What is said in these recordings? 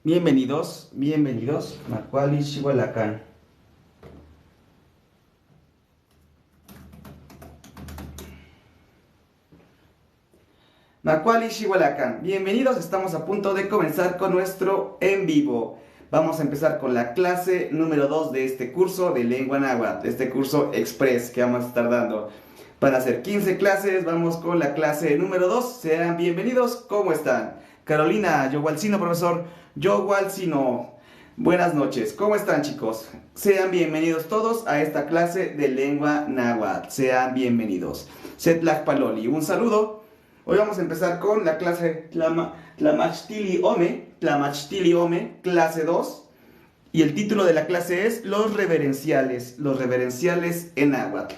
Bienvenidos, bienvenidos. Macuali Xihualacán. Macuali Xihualacán. Bienvenidos, estamos a punto de comenzar con nuestro en vivo. Vamos a empezar con la clase número 2 de este curso de lengua náhuatl, este curso express que vamos a estar dando. Van a ser 15 clases, vamos con la clase número 2. Sean bienvenidos, ¿cómo están? Carolina Yowalcino, profesor Yowalcino. Buenas noches, ¿cómo están, chicos? Sean bienvenidos todos a esta clase de lengua náhuatl. Sean bienvenidos. Setlak Paloli, un saludo. Hoy vamos a empezar con la clase Tlamachtili Ome, clase 2. Y el título de la clase es Los reverenciales en náhuatl.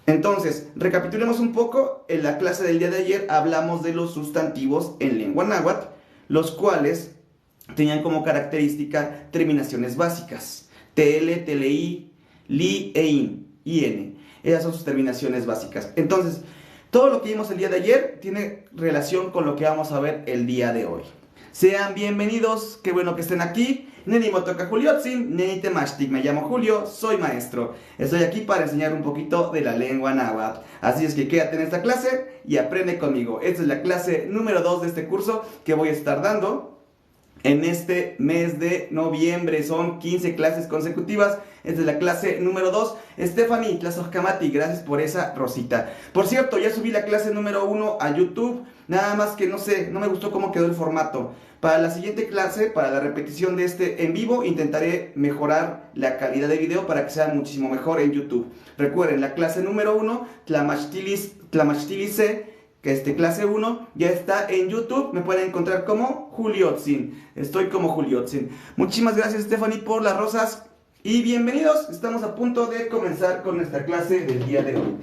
Entonces, recapitulemos un poco. En la clase del día de ayer hablamos de los sustantivos en lengua náhuatl, los cuales tenían como característica terminaciones básicas. TL, TLI, LI e IN. Esas son sus terminaciones básicas. Entonces, todo lo que vimos el día de ayer tiene relación con lo que vamos a ver el día de hoy. Sean bienvenidos, qué bueno que estén aquí. Neni Motoka Juliotzin, Neni Temashtik, me llamo Julio, soy maestro. Estoy aquí para enseñar un poquito de la lengua náhuatl. Así es que quédate en esta clase y aprende conmigo. Esta es la clase número 2 de este curso que voy a estar dando en este mes de noviembre. Son 15 clases consecutivas. Esta es la clase número 2. Stephanie Tlazoscamati, gracias por esa rosita. Por cierto, ya subí la clase número 1 a YouTube. Nada más que no sé, no me gustó cómo quedó el formato. Para la siguiente clase, para la repetición de este en vivo, intentaré mejorar la calidad de video para que sea muchísimo mejor en YouTube. Recuerden, la clase número 1, Tlamachtilis, que clase 1 ya está en YouTube. Me pueden encontrar como Juliotzin. Estoy como Juliotzin. Muchísimas gracias, Stephanie, por las rosas. Y bienvenidos. Estamos a punto de comenzar con nuestra clase del día de hoy.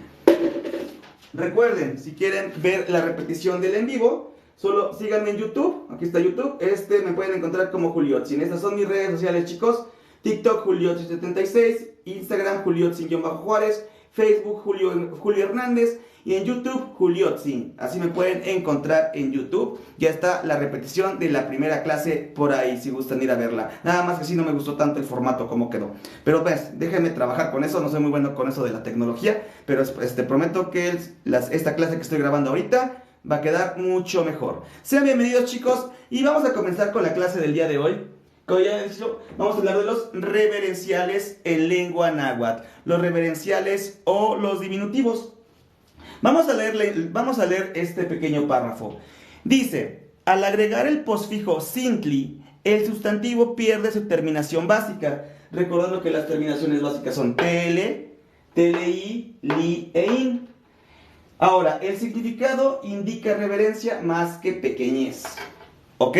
Recuerden, si quieren ver la repetición del en vivo, solo síganme en YouTube. Aquí está YouTube. Me pueden encontrar como Juliotzin. Estas son mis redes sociales, chicos. TikTok Juliotzin76, Instagram Juliotzin-Juárez, Facebook Julio Hernández y en YouTube Juliotzin. Así me pueden encontrar en YouTube. Ya está la repetición de la primera clase por ahí, si gustan ir a verla. Nada más que sí, no me gustó tanto el formato como quedó. Pero pues, déjenme trabajar con eso. No soy muy bueno con eso de la tecnología, pero prometo que esta clase que estoy grabando ahorita va a quedar mucho mejor. Sean bienvenidos, chicos, y vamos a comenzar con la clase del día de hoy. Como ya he dicho, vamos a hablar de los reverenciales en lengua náhuatl. Los reverenciales o los diminutivos. Vamos a leer este pequeño párrafo. Dice, al agregar el posfijo sintli, el sustantivo pierde su terminación básica. Recordando que las terminaciones básicas son TL, TLI, LI e IN. Ahora, el significado indica reverencia más que pequeñez. ¿Ok?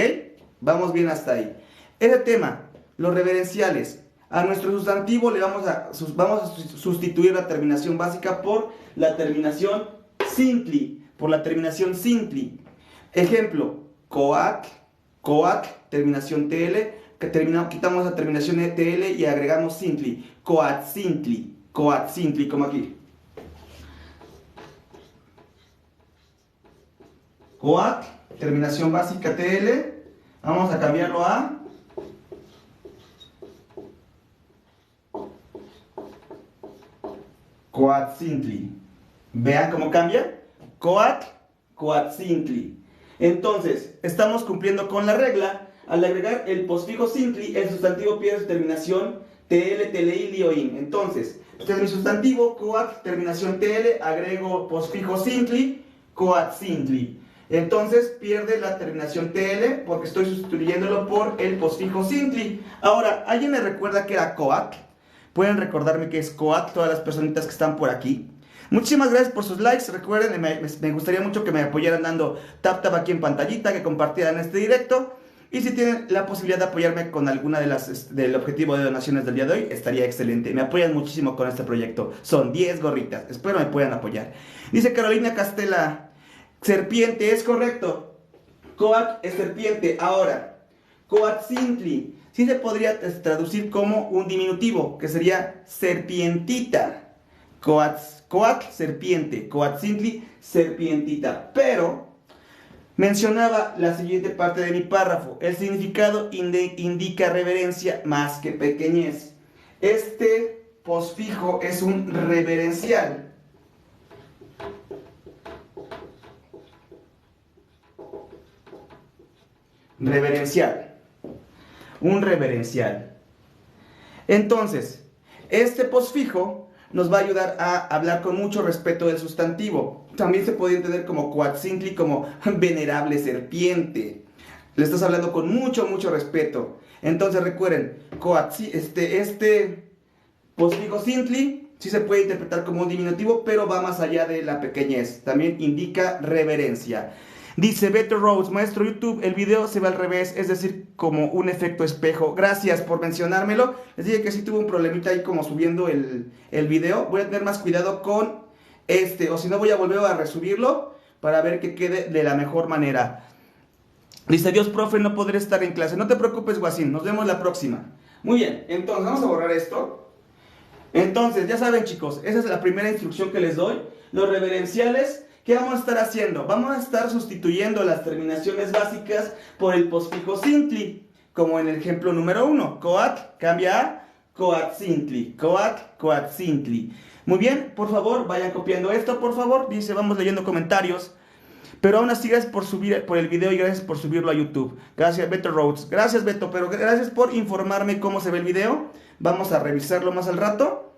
Vamos bien hasta ahí. Ese tema, los reverenciales. A nuestro sustantivo le vamos a sustituir la terminación básica por la terminación sintli. Ejemplo, coatl, terminación TL, quitamos la terminación TL y agregamos sintli. Coatzintli, como aquí. Coatl, terminación básica TL, vamos a cambiarlo a Coatzintli. Vean cómo cambia. Coatl, Coatzintli. Entonces, estamos cumpliendo con la regla. Al agregar el posfijo sintli, el sustantivo pierde su terminación TL, TLI, LI o IN. Entonces, este es mi sustantivo, coatl, terminación TL, agrego posfijo sintli, Coatzintli. Entonces pierde la terminación TL porque estoy sustituyéndolo por el posfijo sintli. Ahora, ¿alguien me recuerda que era coatl? Pueden recordarme que es coatl, todas las personitas que están por aquí. Muchísimas gracias por sus likes. Recuerden, me gustaría mucho que me apoyaran dando tap aquí en pantallita, que compartieran este directo. Y si tienen la posibilidad de apoyarme con alguna del objetivo de donaciones del día de hoy, estaría excelente. Me apoyan muchísimo con este proyecto. Son 10 gorritas. Espero me puedan apoyar. Dice Carolina Castela, serpiente, es correcto. Coatl es serpiente. Ahora, Coatzintli sí se podría traducir como un diminutivo, que sería serpientita. Coatl, serpiente. Coatzintli, serpientita. Pero Mencionaba la siguiente parte de mi párrafo. El significado indica reverencia más que pequeñez. Este posfijo es un reverencial. Reverencial. Un reverencial. Entonces, este posfijo nos va a ayudar a hablar con mucho respeto del sustantivo. También se puede entender como coatzintli, como venerable serpiente. Le estás hablando con mucho respeto. Entonces recuerden, este posfijo cintli sí se puede interpretar como un diminutivo, pero va más allá de la pequeñez. También indica reverencia. Dice Beto Rose, maestro YouTube, el video se ve al revés, es decir, como un efecto espejo. Gracias por mencionármelo. Les dije que sí tuve un problemita ahí como subiendo el video. Voy a tener más cuidado con o si no voy a volver a resubirlo para ver que quede de la mejor manera. Dice, Dios, profe, no podré estar en clase. No te preocupes, Guasín, nos vemos la próxima. Muy bien, entonces vamos a borrar esto. Entonces, ya saben, chicos, esa es la primera instrucción que les doy. Los reverenciales, ¿qué vamos a estar haciendo? Vamos a estar sustituyendo las terminaciones básicas por el posfijo cintli, como en el ejemplo número 1. Coat cambia a coatzintli. Coat, coatzintli. Muy bien, por favor, vayan copiando esto, por favor. Dice, vamos leyendo comentarios. Pero aún así, gracias por el video y gracias por subirlo a YouTube. Gracias, Beto Rhodes. Gracias, Beto, pero gracias por informarme cómo se ve el video. Vamos a revisarlo más al rato.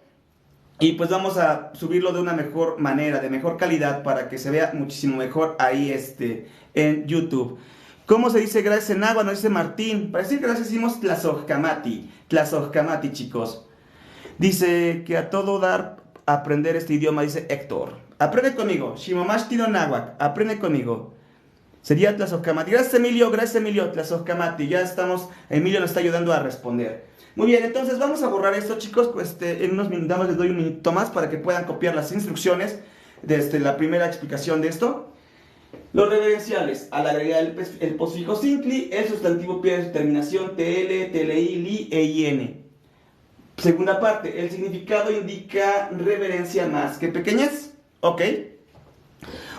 Y pues vamos a subirlo de una mejor manera, de mejor calidad, para que se vea muchísimo mejor ahí en YouTube. ¿Cómo se dice gracias en agua? Nos dice Martín. Para decir gracias decimos tlazojkamati. Tlazojkamati, chicos. Dice que a todo dar aprender este idioma, dice Héctor. Aprende conmigo. Shimomash tino náhuatl. Aprende conmigo. Sería tlazojkamati. Gracias, Emilio. Gracias, Emilio. Tlazojkamati. Ya estamos. Emilio nos está ayudando a responder. Muy bien, entonces vamos a borrar esto, chicos. En unos minutos les doy un minuto más para que puedan copiar las instrucciones de la primera explicación de esto. Los reverenciales, al agregar el posfijo cintli, el sustantivo pierde su terminación TL, TLI, LI e IN. Segunda parte, el significado indica reverencia más que pequeñez. Ok.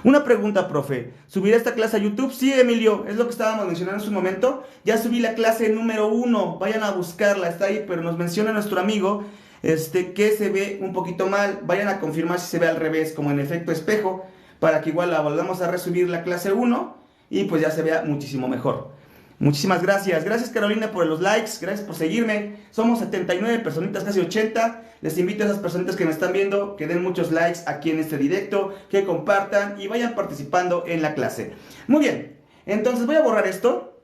Una pregunta, profe. ¿Subiré esta clase a YouTube? Sí, Emilio, es lo que estábamos mencionando en su momento. Ya subí la clase número 1. Vayan a buscarla, está ahí, pero nos menciona nuestro amigo que se ve un poquito mal. Vayan a confirmar si se ve al revés, como en efecto espejo, para que igual la volvamos a resubir la clase 1 y pues ya se vea muchísimo mejor. Muchísimas gracias. Gracias, Carolina, por los likes. Gracias por seguirme. Somos 79 personitas, casi 80. Les invito a esas personitas que me están viendo que den muchos likes aquí en este directo, que compartan y vayan participando en la clase. Muy bien. Entonces voy a borrar esto.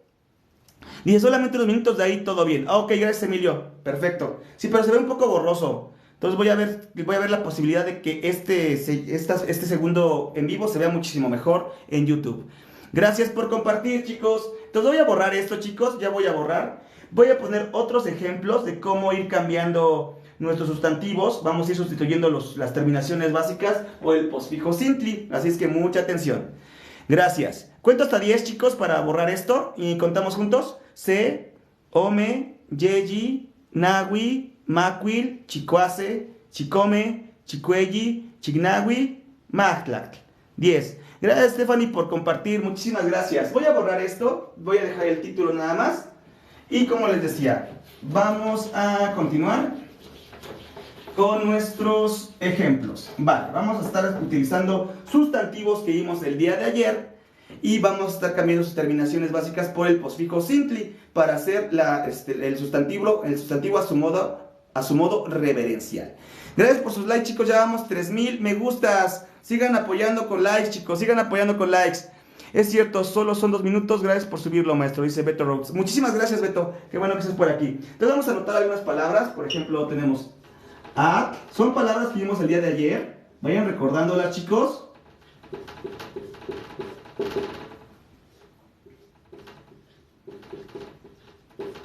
Dice solamente unos minutos, de ahí todo bien. Ah, ok, gracias, Emilio. Perfecto. Sí, pero se ve un poco borroso. Entonces voy a ver la posibilidad de que este segundo en vivo se vea muchísimo mejor en YouTube. Gracias por compartir, chicos. Entonces voy a borrar esto, chicos. Ya voy a borrar. Voy a poner otros ejemplos de cómo ir cambiando nuestros sustantivos. Vamos a ir sustituyendo las terminaciones básicas por el posfijo cintli. Así es que mucha atención. Gracias. Cuento hasta 10, chicos, para borrar esto. Y contamos juntos. Se, ome, yeyi, nahui, macuil, chicuase, chicome, chicuelli, chignahui, mahtlac. 10. Gracias, Stephanie, por compartir. Muchísimas gracias. Voy a borrar esto. Voy a dejar el título nada más. Y como les decía, vamos a continuar con nuestros ejemplos. Vale, vamos a estar utilizando sustantivos que vimos el día de ayer. Y vamos a estar cambiando sus terminaciones básicas por el posfijo cintli para hacer el sustantivo a su modo reverencial. Gracias por sus likes, chicos. Ya vamos 3000 me gustas. Sigan apoyando con likes, chicos. Sigan apoyando con likes. Es cierto, solo son 2 minutos. Gracias por subirlo, maestro. Dice Beto Rhodes. Muchísimas gracias, Beto. Qué bueno que estés por aquí. Entonces vamos a anotar algunas palabras. Por ejemplo, tenemos a. Son palabras que vimos el día de ayer. Vayan recordándolas, chicos.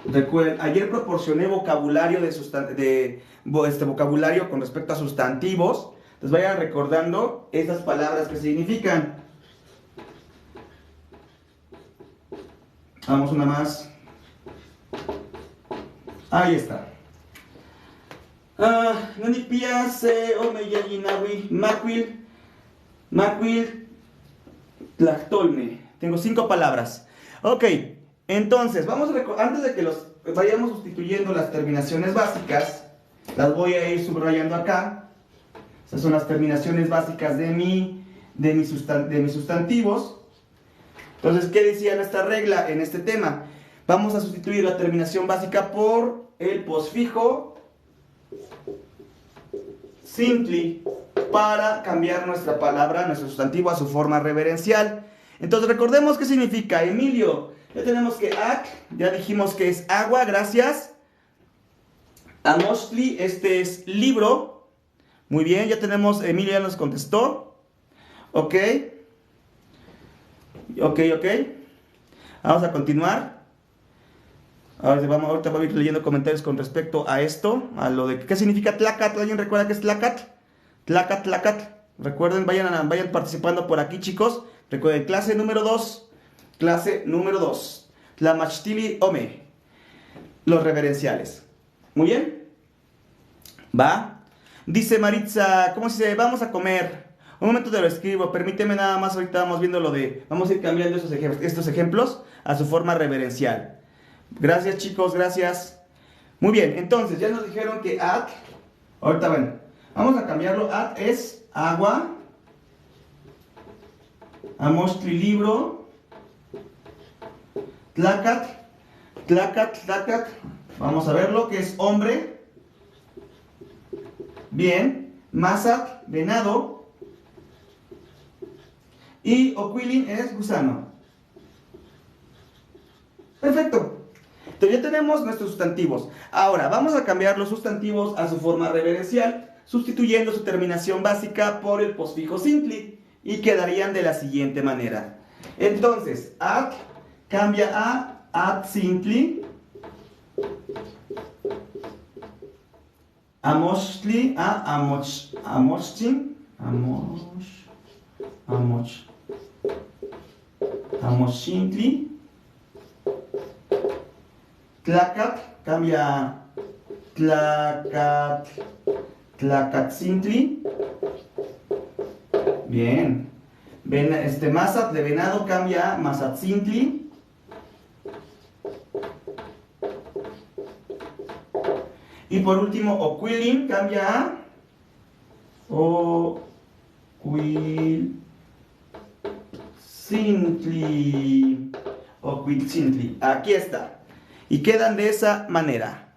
Recuerden, ayer proporcioné vocabulario vocabulario con respecto a sustantivos. Entonces vayan recordando esas palabras que significan. Vamos una más. Ahí está. Nanipia se omeyayinawi macuil tlactolme Tengo 5 palabras. Ok, entonces, antes de que los vayamos sustituyendo las terminaciones básicas, las voy a ir subrayando acá. Estas son las terminaciones básicas de mis sustantivos. Entonces, ¿qué decía nuestra regla en este tema? Vamos a sustituir la terminación básica por el posfijo simpli para cambiar nuestra palabra, nuestro sustantivo, a su forma reverencial. Entonces, recordemos qué significa. Emilio, ya tenemos que ac, ya dijimos que es agua, gracias. Amostli, este es libro. Muy bien, ya tenemos, Emilio ya nos contestó. Ok. Vamos a continuar. Ahorita voy a ir leyendo comentarios con respecto a esto, a lo de qué significa tlacat. ¿Alguien recuerda qué es tlacat? Tlacat. Recuerden, vayan participando por aquí, chicos. Recuerden, clase número 2. Tlamachtilli ome. Los reverenciales. Muy bien. Va. Dice Maritza, ¿cómo se dice? Vamos a comer. Un momento te lo escribo, permíteme nada más, ahorita vamos viendo vamos a ir cambiando estos ejemplos a su forma reverencial. Gracias, chicos, gracias. Muy bien, entonces ya nos dijeron que at, ahorita bueno, vamos a cambiarlo. At es agua, amostli libro, tlacat, vamos a verlo, que es hombre. Bien, masat, venado. Y oquilin es gusano. Perfecto. Entonces ya tenemos nuestros sustantivos. Ahora vamos a cambiar los sustantivos a su forma reverencial, sustituyendo su terminación básica por el posfijo simpli. Y quedarían de la siguiente manera. Entonces, at cambia a at simpli. Amostli a amoschin. Amoshintli. Tlacat cambia a tlacatzintli. Bien. Masat de venado cambia a masatzintli. Y por último, oquilin cambia a oquiltzintli. Aquí está. Y quedan de esa manera.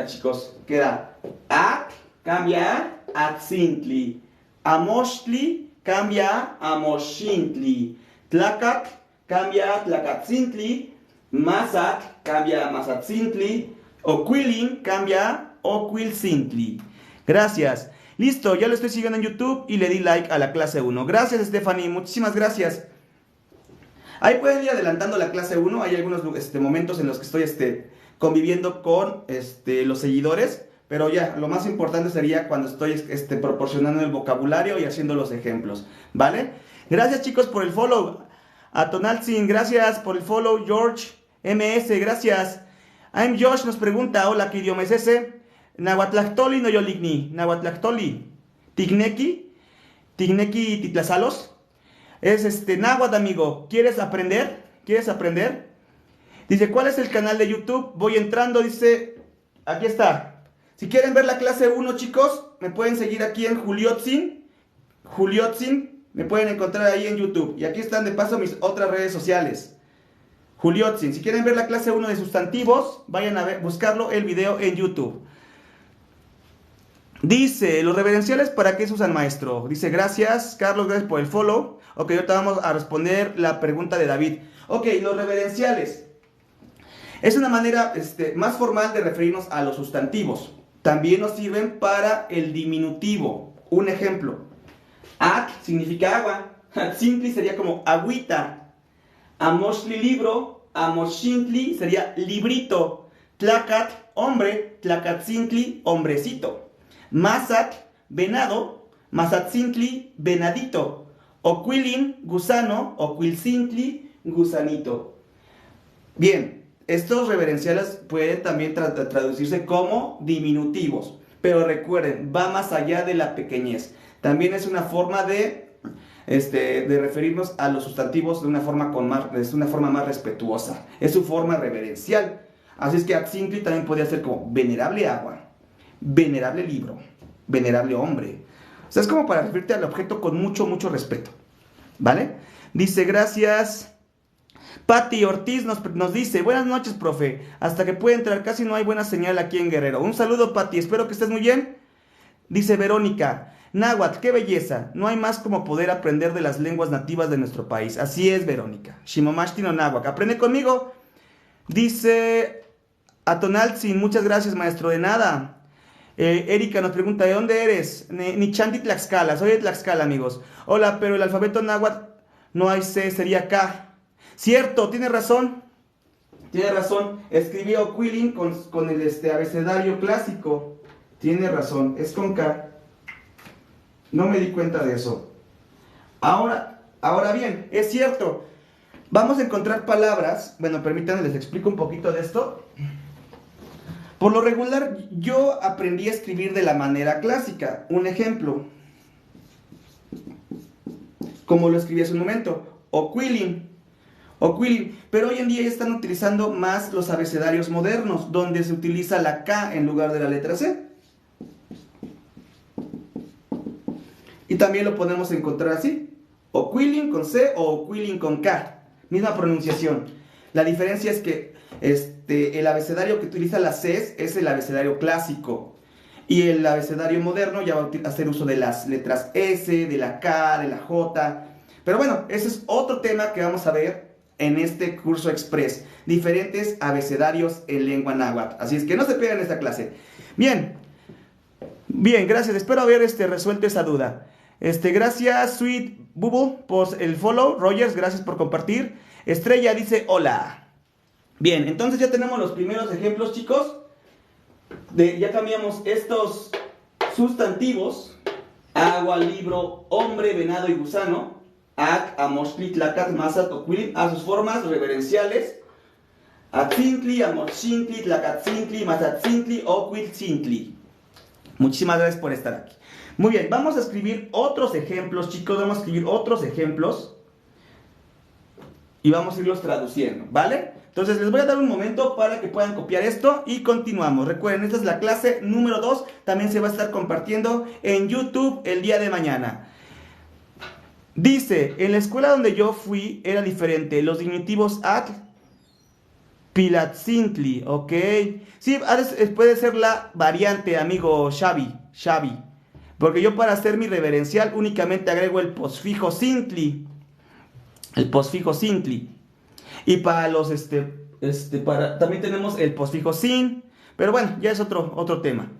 Chicos. Queda at cambia a atzintli. Amoshli cambia a amoshintli. Tlacat cambia a tlacatzintli. Masat cambia a masatzintli. Oquilin cambia a oquiltzintli. Gracias. Listo, ya lo estoy siguiendo en YouTube y le di like a la clase 1. Gracias, Stephanie, muchísimas gracias. Ahí pueden ir adelantando la clase 1. Hay algunos momentos en los que estoy conviviendo con los seguidores. Pero ya, lo más importante sería cuando estoy proporcionando el vocabulario y haciendo los ejemplos. ¿Vale? Gracias, chicos, por el follow. A Tonaltzin, gracias por el follow. George MS, gracias. I'm Josh nos pregunta, hola, ¿qué idioma es ese? Nahuatlactoli no yoligni. Nahuatlactoli. Tigneki titlazalos. Es náhuatl, amigo. ¿Quieres aprender? Dice, ¿cuál es el canal de YouTube? Voy entrando, dice, aquí está. Si quieren ver la clase 1, chicos, me pueden seguir aquí en Juliotzin. Me pueden encontrar ahí en YouTube. Y aquí están de paso mis otras redes sociales. Juliotzin. Si quieren ver la clase 1 de sustantivos, vayan a buscarlo el video en YouTube. Dice, ¿los reverenciales para qué se usan, maestro? Dice, gracias, Carlos, gracias por el follow. Ok, ahorita vamos a responder la pregunta de David. Ok, los reverenciales. Es una manera más formal de referirnos a los sustantivos. También nos sirven para el diminutivo. Un ejemplo. At significa agua. Atzintli sería como agüita. Amoshli libro. Amoshintli sería librito. Tlacat, hombre. Tlacatzintli, hombrecito. Masat, venado. Masatzintli, venadito. Oquilin, gusano. Oquiltzintli, gusanito. Bien, estos reverenciales pueden también traducirse como diminutivos. Pero recuerden, va más allá de la pequeñez. También es una forma de de referirnos a los sustantivos de una forma, más respetuosa. Es su forma reverencial. Así es que Atzintli también podría ser como venerable agua, venerable libro, venerable hombre. O sea, es como para referirte al objeto con mucho, mucho respeto. ¿Vale? Dice, gracias. Patti Ortiz nos dice, buenas noches, profe. Hasta que pueda entrar, casi no hay buena señal aquí en Guerrero. Un saludo, Patti, espero que estés muy bien. Dice Verónica, náhuatl, qué belleza. No hay más como poder aprender de las lenguas nativas de nuestro país. Así es, Verónica. Shimomashti no náhuatl. Aprende conmigo. Dice Atonaltzin, muchas gracias, maestro. De nada. Erika nos pregunta, ¿de dónde eres? Nichanti Tlaxcala. Soy de Tlaxcala, amigos. Hola, pero el alfabeto náhuatl no hay C, sería K. Cierto, tiene razón. Tiene razón. Escribí Oquilin con el abecedario clásico. Tiene razón, es con K. No me di cuenta de eso. Ahora bien, es cierto. Vamos a encontrar palabras. Bueno, permítanme, les explico un poquito de esto. Por lo regular, yo aprendí a escribir de la manera clásica. Un ejemplo. Como lo escribí hace un momento. Oquilin. Pero hoy en día ya están utilizando más los abecedarios modernos, donde se utiliza la K en lugar de la letra C. Y también lo podemos encontrar así, Oquilin con C o Oquilin con K, misma pronunciación. La diferencia es que el abecedario que utiliza las C es el abecedario clásico, y el abecedario moderno ya va a hacer uso de las letras S, de la K, de la J. Pero bueno, ese es otro tema que vamos a ver en este curso express, diferentes abecedarios en lengua náhuatl. Así es que no se pierdan esta clase. Bien, gracias. Espero haber resuelto esa duda. Gracias, Sweet Bubble, por el follow. Rogers, gracias por compartir. Estrella dice hola. Bien, entonces ya tenemos los primeros ejemplos, chicos. Ya cambiamos estos sustantivos: agua, libro, hombre, venado y gusano. Ac, amoxtli, tlacat, masat, oquilin, a sus formas reverenciales. Atzintli, amoxintli, tlacatzintli, masatzintli, oquiltzintli. Muchísimas gracias por estar aquí. Muy bien, vamos a escribir otros ejemplos, chicos. Vamos a escribir otros ejemplos y vamos a irlos traduciendo, ¿vale? Entonces les voy a dar un momento para que puedan copiar esto y continuamos. Recuerden, esta es la clase número 2. También se va a estar compartiendo en YouTube el día de mañana. Dice, en la escuela donde yo fui era diferente. Los diminutivos at, pilatzintli, ¿ok? Sí, puede ser la variante, amigo Xavi. Porque yo para hacer mi reverencial únicamente agrego el posfijo sintli. Y para los, también tenemos el posfijo sin. Pero bueno, ya es otro tema.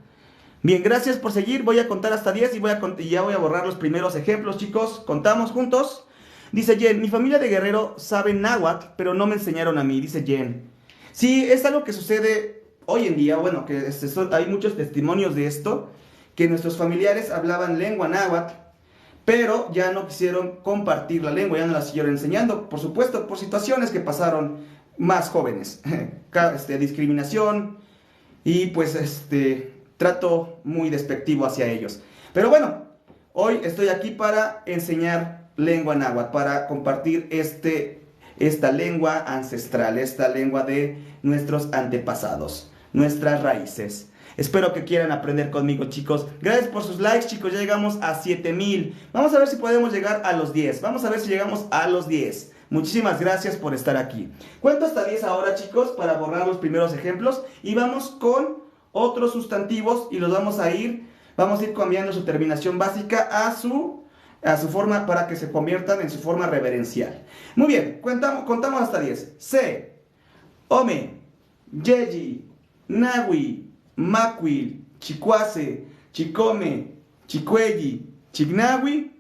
Bien, gracias por seguir. Voy a contar hasta 10 y ya voy a borrar los primeros ejemplos, chicos. Contamos juntos. Dice Jen, mi familia de Guerrero sabe náhuatl, pero no me enseñaron a mí, dice Jen. Sí, es algo que sucede hoy en día. Bueno, que hay muchos testimonios de esto, que nuestros familiares hablaban lengua náhuatl, pero ya no quisieron compartir la lengua, ya no la siguieron enseñando. Por supuesto, por situaciones que pasaron más jóvenes. Discriminación y pues trato muy despectivo hacia ellos. Pero bueno, hoy estoy aquí para enseñar lengua náhuatl, para compartir esta lengua ancestral, esta lengua de nuestros antepasados, nuestras raíces. Espero que quieran aprender conmigo, chicos. Gracias por sus likes, chicos. Ya llegamos a 7,000. Vamos a ver si podemos llegar a los 10. Vamos a ver si llegamos a los 10. Muchísimas gracias por estar aquí. Cuento hasta 10 ahora, chicos, para borrar los primeros ejemplos. Y vamos con otros sustantivos y los vamos a ir cambiando su terminación básica a su forma, para que se conviertan en su forma reverencial. Muy bien, contamos hasta 10. Se, ome, yeyi, nahui, macuil, chicuase, chicome, chicuelli, chignahui,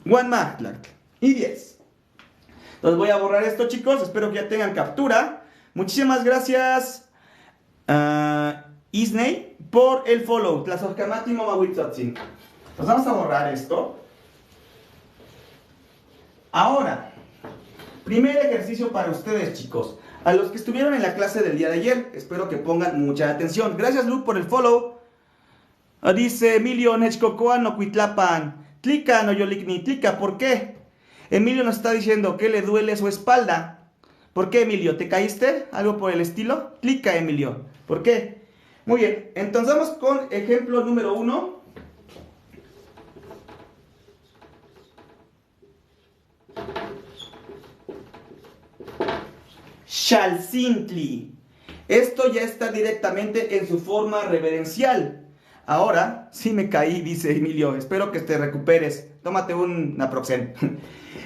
guanmahtlac. Y 10. Entonces voy a borrar esto, chicos. Espero que ya tengan captura. Muchísimas gracias, Isney, por el follow. Tlazocamati Momawitzotzin. Pues vamos a borrar esto. Ahora, primer ejercicio para ustedes, chicos. A los que estuvieron en la clase del día de ayer, espero que pongan mucha atención. Gracias, Luke, por el follow. Dice Emilio Nechcocoa no Cuitlapan. Tlica, no yolikni, tlica, ¿por qué? Emilio nos está diciendo que le duele su espalda. ¿Por qué, Emilio? ¿Te caíste? ¿Algo por el estilo? Tlica, Emilio. ¿Por qué? Muy bien, entonces vamos con ejemplo número 1. Shalsintli. Esto ya está directamente en su forma reverencial. Ahora, sí me caí, dice Emilio. Espero que te recuperes. Tómate un Naproxen.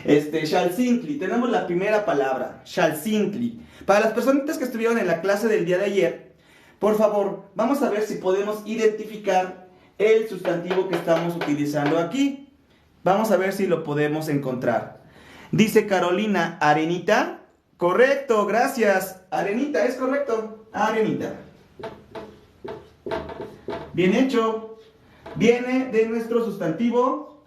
Shalsintli. Tenemos la primera palabra. Shalsintli. Para las personitas que estuvieron en la clase del día de ayer, por favor, vamos a ver si podemos identificar el sustantivo que estamos utilizando aquí. Vamos a ver si lo podemos encontrar. Dice Carolina, arenita. Correcto, gracias. Arenita, es correcto. Arenita. Bien hecho. Viene de nuestro sustantivo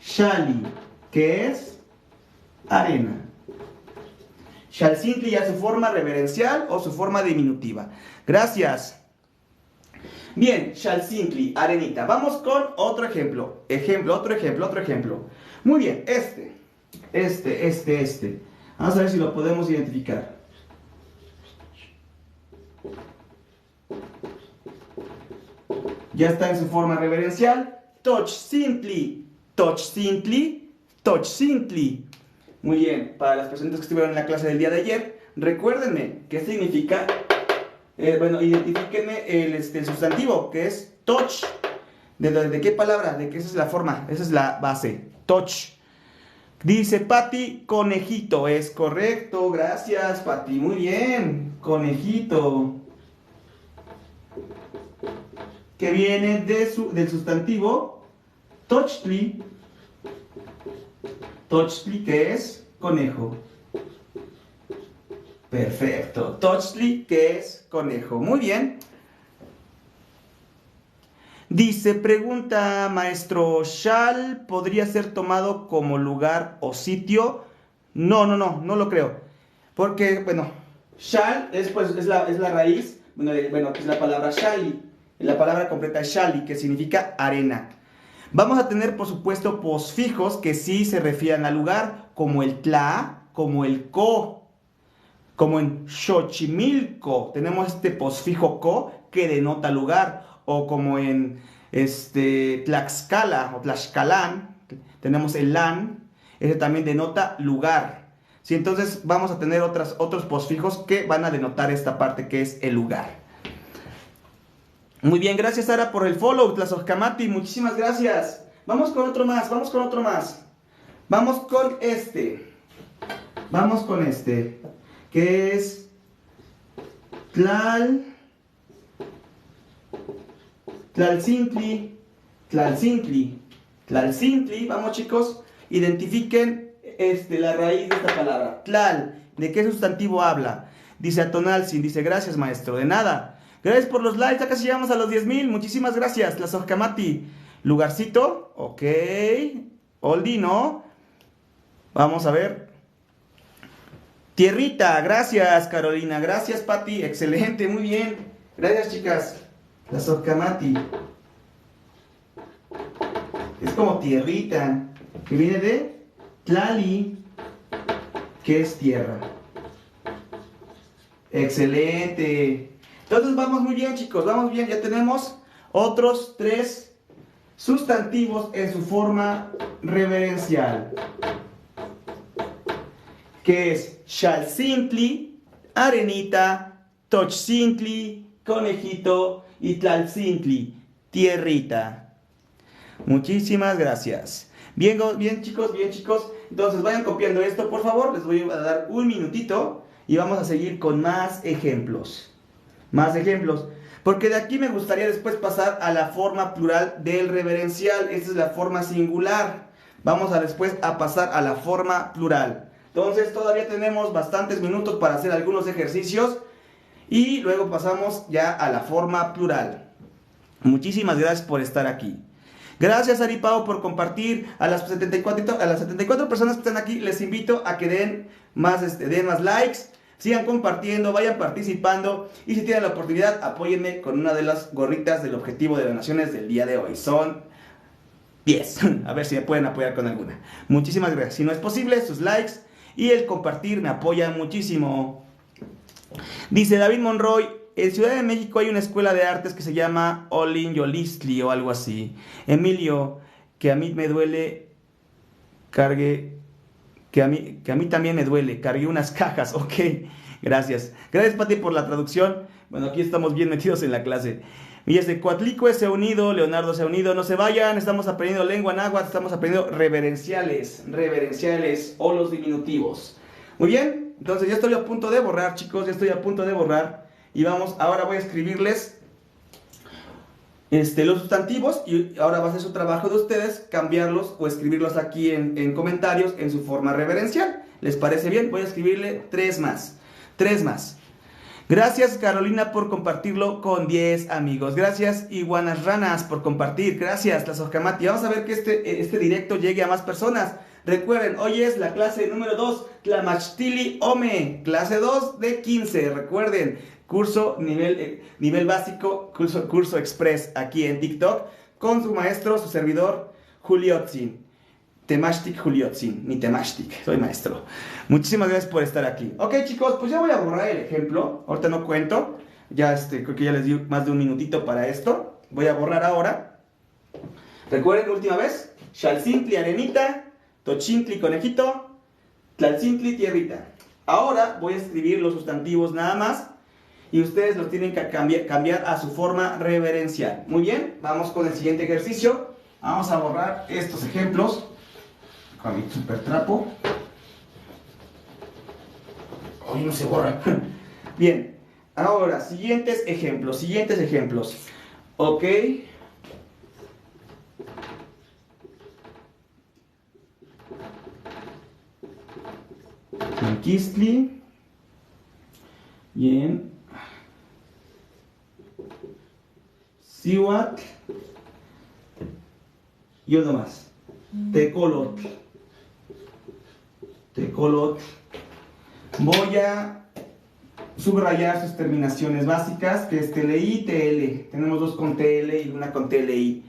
shali, que es arena. Shalsintli ya su forma reverencial o su forma diminutiva. Gracias. Bien, Shalsintli, arenita. Vamos con otro ejemplo. Otro ejemplo. Muy bien, este. Vamos a ver si lo podemos identificar. Ya está en su forma reverencial. Tochsintli. Muy bien, para las personas que estuvieron en la clase del día de ayer, recuérdenme qué significa. Identifíquenme el sustantivo, que es toch. ¿De qué palabra? De que esa es la forma, esa es la base. Toch. Dice Pati, conejito. Es correcto, gracias Pati. Muy bien, conejito. Que viene del sustantivo tochtli. Tochtli, que es conejo. Perfecto. Tochtli, que es conejo. Muy bien. Dice, pregunta maestro, ¿shal podría ser tomado como lugar o sitio? No lo creo. Porque, bueno, shal es la raíz, que es la palabra shali. La palabra completa es shali, que significa arena. Vamos a tener, por supuesto, posfijos que sí se refieren al lugar, como el tla, como el ko, como en Xochimilco. Tenemos este posfijo ko que denota lugar, o como en Tlaxcala o Tlaxcalán, tenemos el lan, ese también denota lugar. ¿Sí? Entonces vamos a tener otros posfijos que van a denotar esta parte que es el lugar. Muy bien, gracias Sara por el follow, Tlazocamati, muchísimas gracias. Vamos con otro más. Vamos con este, que es Tlalcintli. Vamos chicos, identifiquen la raíz de esta palabra. Tlal, ¿de qué sustantivo habla? Dice Atonalcin, dice gracias maestro, de nada. Gracias por los likes, ya casi llegamos a los 10,000, muchísimas gracias, Tlazocamati. Lugarcito, ok. Oldi, ¿no? Vamos a ver. Tierrita, gracias Carolina, gracias Pati, excelente, muy bien. Gracias chicas. Tlazocamati. Es como tierrita, que viene de tlali, que es tierra. Excelente. Entonces vamos muy bien chicos, vamos bien, ya tenemos otros 3 sustantivos en su forma reverencial, que es Shalsintli, arenita, Tochsintli, conejito y Tlalcintli, tierrita. Muchísimas gracias. Bien chicos, entonces vayan copiando esto, por favor, les voy a dar un minutito y vamos a seguir con más ejemplos. Porque de aquí me gustaría después pasar a la forma plural del reverencial. Esta es la forma singular. Vamos después a pasar a la forma plural. Entonces todavía tenemos bastantes minutos para hacer algunos ejercicios y luego pasamos ya a la forma plural. Muchísimas gracias por estar aquí. Gracias Aripao por compartir. A las 74 personas que están aquí les invito a que den más likes. Sigan compartiendo, vayan participando y si tienen la oportunidad, apóyenme con una de las gorritas del objetivo de donaciones del día de hoy. Son 10. A ver si me pueden apoyar con alguna. Muchísimas gracias. Si no es posible, sus likes y el compartir me apoyan muchísimo. Dice David Monroy, en Ciudad de México hay una escuela de artes que se llama Olin Yolistli o algo así. Emilio, que a mí me duele, que a mí también me duele, cargué unas cajas, ok, gracias. Gracias, Pati, por la traducción. Bueno, aquí estamos bien metidos en la clase. Y es de Coatlicue se ha unido, Leonardo se ha unido, no se vayan, estamos aprendiendo lengua náhuatl, estamos aprendiendo reverenciales o los diminutivos. Muy bien, entonces ya estoy a punto de borrar, chicos, ya estoy a punto de borrar. Y vamos, ahora voy a escribirles los sustantivos y ahora va a ser su trabajo de ustedes cambiarlos o escribirlos aquí en comentarios en su forma reverencial. ¿Les parece bien? Voy a escribirle 3 más. 3 más. Gracias, Carolina, por compartirlo con 10 amigos. Gracias, Iguanas Ranas, por compartir. Gracias, Tlazocamati. Vamos a ver que este directo llegue a más personas. Recuerden, hoy es la clase número 2, Tlamachtili Ome, clase 2 de 15. Recuerden, curso nivel básico, curso express aquí en TikTok, con su maestro, su servidor, Juliotzin. Temashtik Juliotzin, ni Temashtik, soy maestro. Muchísimas gracias por estar aquí. Ok, chicos, pues ya voy a borrar el ejemplo. Ahorita no cuento. Ya creo que ya les di más de un minutito para esto. Voy a borrar ahora. Recuerden, última vez. Xalcintli arenita, Tochintli conejito, Tlalcintli tierrita. Ahora voy a escribir los sustantivos nada más. Y ustedes los tienen que cambiar a su forma reverencial. Muy bien, vamos con el siguiente ejercicio. Vamos a borrar estos ejemplos con mi super trapo. Hoy no se borra. Bien, ahora, siguientes ejemplos. Ok. Tianquistli. Bien. Cihuatl. Y uno más. Tecolotl. Voy a subrayar sus terminaciones básicas, que es TLI y TL. Tenemos 2 con TL y una con TLI.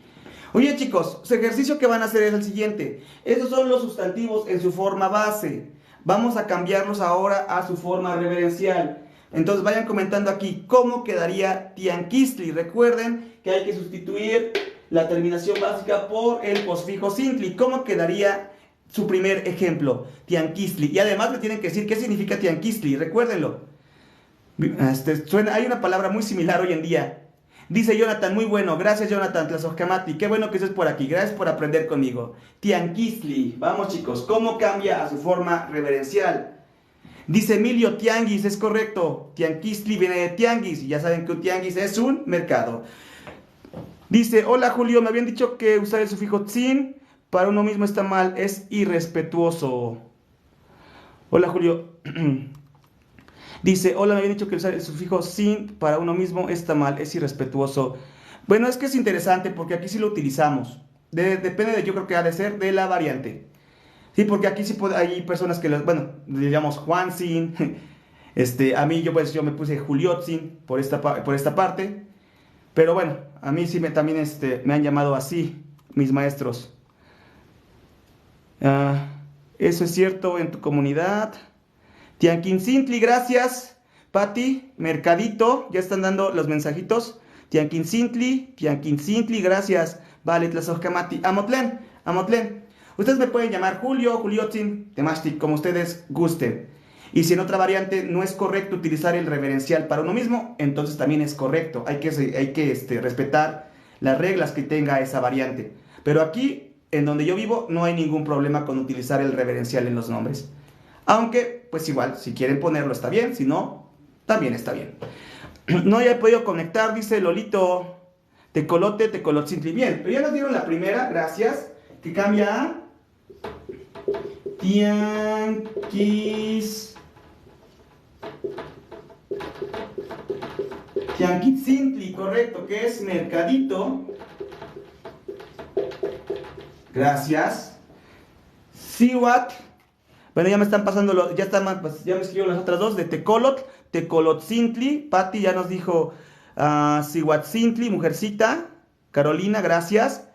Oye, chicos, su ejercicio que van a hacer es el siguiente. Estos son los sustantivos en su forma base. Vamos a cambiarlos ahora a su forma reverencial. Entonces vayan comentando aquí cómo quedaría Tianquistli. Recuerden que hay que sustituir la terminación básica por el posfijo Cintli. ¿Cómo quedaría su primer ejemplo? Tianquistli. Y además me tienen que decir qué significa Tianquistli. Recuérdenlo. Hay una palabra muy similar hoy en día. Dice Jonathan, muy bueno. Gracias, Jonathan Tlazocamati. Qué bueno que estés por aquí. Gracias por aprender conmigo. Tianquistli. Vamos, chicos. ¿Cómo cambia a su forma reverencial? Dice Emilio, tianguis, es correcto. Tianquistli viene de tianguis. Y ya saben que un tianguis es un mercado. Dice, hola Julio, me habían dicho que usar el sufijo tzin para uno mismo está mal, es irrespetuoso. Hola Julio. Dice, hola, me habían dicho que usar el sufijo sin para uno mismo está mal, es irrespetuoso. Bueno, es que es interesante porque aquí sí lo utilizamos. Depende yo creo que ha de ser de la variante. Sí, porque aquí sí hay personas que, le llamamos Juan Sin. A mí yo me puse Juliotzin por esta parte. Pero bueno, a mí sí también me han llamado así mis maestros. Eso es cierto en tu comunidad. Tianquincintli, gracias. Pati, Mercadito, ya están dando los mensajitos. Tianquincintli, gracias. Vale, Tlazocamati. Amotlen. Ustedes me pueden llamar Julio, Juliotzin, Temashtik, como ustedes gusten. Y si en otra variante no es correcto utilizar el reverencial para uno mismo, entonces también es correcto. Hay que respetar las reglas que tenga esa variante. Pero aquí, en donde yo vivo, no hay ningún problema con utilizar el reverencial en los nombres. Aunque, pues igual, si quieren ponerlo está bien, si no, también está bien. No he podido conectar, dice Lolito. Tecolotzintli. Bien, pero ya nos dieron la primera, gracias. Que cambia a Tianquitzintli, correcto, que es mercadito. Gracias. Cihuatl. Bueno, ya me están pasando, ya me escribieron las otras dos de Tecolotzintli. Pati ya nos dijo Cihuatzintli, mujercita. Carolina, gracias.